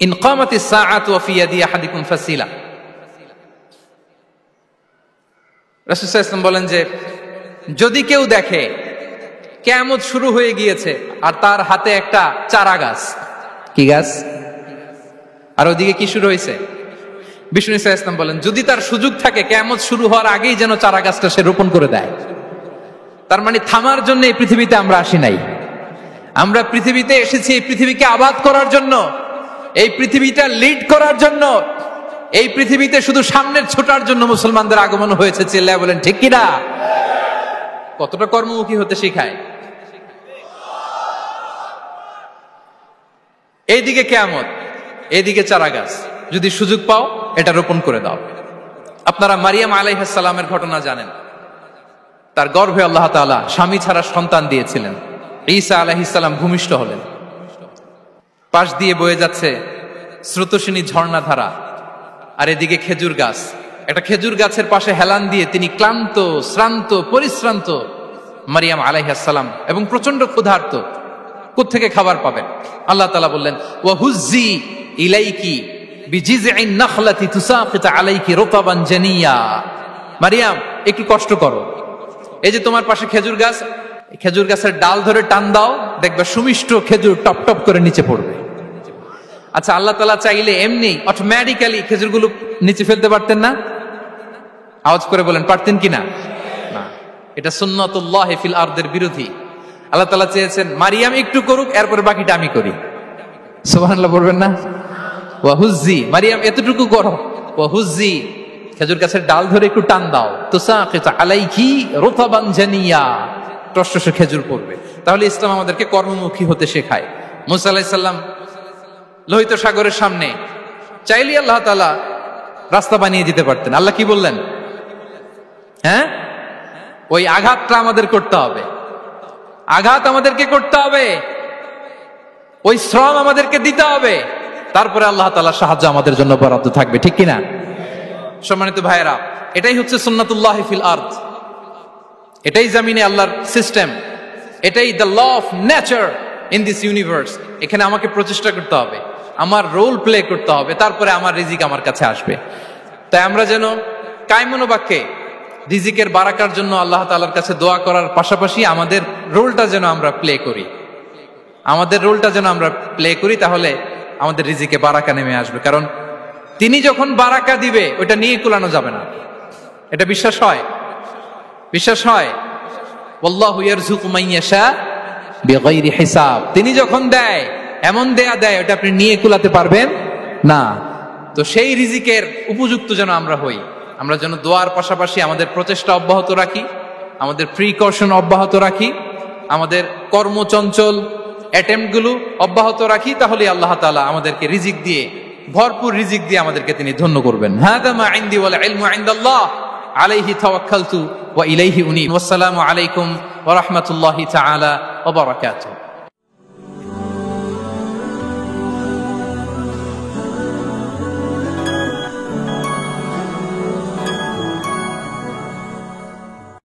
ইন কামাতিস সাআতু ওয়া ফি ইয়াদি আহাদিকুম ফাসিলা। রাসূল সাল্লাল্লাহু আলাইহি ওয়াসাল্লাম বলেন যে যদি কেউ দেখে কিয়ামত শুরু হয়ে গিয়েছে আর তার হাতে একটা চারা গাছ, কি গাছ? আর ওদিকে কি শুরু হয়েছে? বিষ্ণু ইসা ইসলাম বলেন যদি তার সুযোগ থাকে কিয়ামত শুরু হওয়ার আগেই যেন চারা গাছটা সে রোপণ করে দেয়। তার মানে থামার জন্য এই পৃথিবীতে আমরা আসি নাই। আমরা পৃথিবীতে এসেছি এই পৃথিবীকে আবাদ করার জন্য, এই পৃথিবীটা লিড করার জন্য। এই পৃথিবীতে শুধু সামনের ছোটার জন্য মুসলমানদের আগমন হয়েছে। চিল্লায় বলেন ঠিক কিনা? কতটা কর্মমুখী হতে শিখায়। এইদিকে কিয়ামত, এইদিকে চারা গাছ, যদি সুযোগ পাও এটা রোপণ করে দাও। আপনারা মারিয়াম আলাইহিস সালামের ঘটনা জানেন। তার গর্ভে আল্লাহ তাআলা স্বামী ছাড়া সন্তান দিয়েছিলেন। ঈসা আলাইহিস সালাম ভূমিষ্ঠ হলেন। পাশ দিয়ে বয়ে যাচ্ছে স্রোতস্বিনী ঝর্ণাধারা, আর এদিকে খেজুর গাছ। একটা খেজুর গাছের পাশে হেলান দিয়ে তিনি ক্লান্ত, শ্রান্ত, পরিশ্রান্ত মারিয়াম আলাইহিস সালাম, এবং প্রচন্ড ক্ষুধার্ত। কোত্থেকে খাবার পাবেন? আল্লাহ তাআলা বললেন, ওয়া হুজ্জি ইলাইকি বিজিযইন নাখলাতি তুসাকিত আলাইকি রুতাবান জানিয়া। মারিয়াম, একটু কষ্ট করো, এই যে তোমার পাশে খেজুর গাছ, খেজুর গাছের ডাল ধরে টান দাও, দেখবে সুমিষ্ট খেজুর টপ টপ করে নিচে পড়বে। আচ্ছা, আল্লাহ তাআলা চাইলে এমনি অটোমেটিক্যালি খেজুরগুলো নিচে ফেলতে পারতেন না? আওয়াজ করে বলেন, পারতেন কিনা? না, এটা সুন্নাতুল্লাহি ফিল আরদের বিরোধী। আল্লাহ তাআলা চেয়েছেন মারিয়াম একটু করুক, এরপরে বাকিটা আমি করি। সুবহানাল্লাহ বলবেন না? ওয়া হুজ্জি, মারিয়াম এতটুকু করো, ওয়া হুজ্জি, খেজুর গাছের ডাল ধরে একটু টান দাও, তুসাকিত আলাইকি রুতাবান জানিয়া, টসটসে খেজুর পড়বে। তাহলে ইসলাম আমাদেরকে কর্মমুখী হতে শেখায়। মুসা আলাইহিস সালাম লোহিত সাগরের সামনে চাইলে আল্লাহ তাআলা রাস্তা বানিয়ে দিতে পারতেন। আল্লাহ কি বললেন? হ্যাঁ, ওই আঘাতটা আমাদের করতে হবে, আঘাত আমাদেরকে করতে হবে, ওই শ্রম আমাদেরকে দিতে হবে, তারপরে আল্লাহ তাআলার সাহায্য আমাদের জন্য বরাদ্দ থাকবে, ঠিক কিনা? সম্মানিত ভাইয়েরা, এটাই হচ্ছে সুন্নাতুল্লাহি ফিল আরদ, এটাই জমিনে আল্লাহর সিস্টেম, এটাই the law of nature in this universe. এখানে আমাকে প্রচেষ্টা করতে হবে, আমার রোল প্লে করতে হবে, তারপরে আমার রিজিক আমার কাছে আসবে। তাই আমরা যেন কায়মনো বাক্যে রিজিকের বারাকার জন্য আল্লাহ তাআলার কাছে দোয়া করার পাশাপাশি আমাদের রোলটা যেন আমরা প্লে করি, আমাদের রোলটা যেন আমরা প্লে করি, তাহলে আমাদের রিজিকে বারাকা নেমে আসবে। কারণ তিনি যখন বারাকা দিবে ওইটা নিয়ে কুলানো যাবে না। এটা বিশ্বাস হয়? বিশ্বাস হয়? ওয়াল্লাহু ইয়ারযুকু মান ইয়াশা বিগাইরি হিসাব। তিনি যখন দেয় এমন দেয় ওটা আপনি নিয়ে কুলাতে পারবেন না। তো সেই রিজিকের উপযুক্ত যেন আমরা হই, আমরা যেন দোয়ার পাশাপাশি আমাদের প্রচেষ্টা অব্যাহত রাখি, আমাদের প্রিকশন অব্যাহত রাখি, আমাদের কর্মচঞ্চল অ্যাটেম্পটগুলো অব্যাহত রাখি, তাহলে আল্লাহ তাআলা আমাদেরকে রিজিক দিয়ে, ভরপুর রিজিক দিয়ে আমাদেরকে তিনি ধন্য করবেন। হাদা মা ইনদি ওয়াল ইলমু ইনদাল্লাহ আলাইহি তাওয়াক্কালতু ওয়া ইলাইহি উনীব। ওয়াসসালামু আলাইকুম ওয়া রাহমাতুল্লাহি তাআলা ওয়া বারাকাতুহু।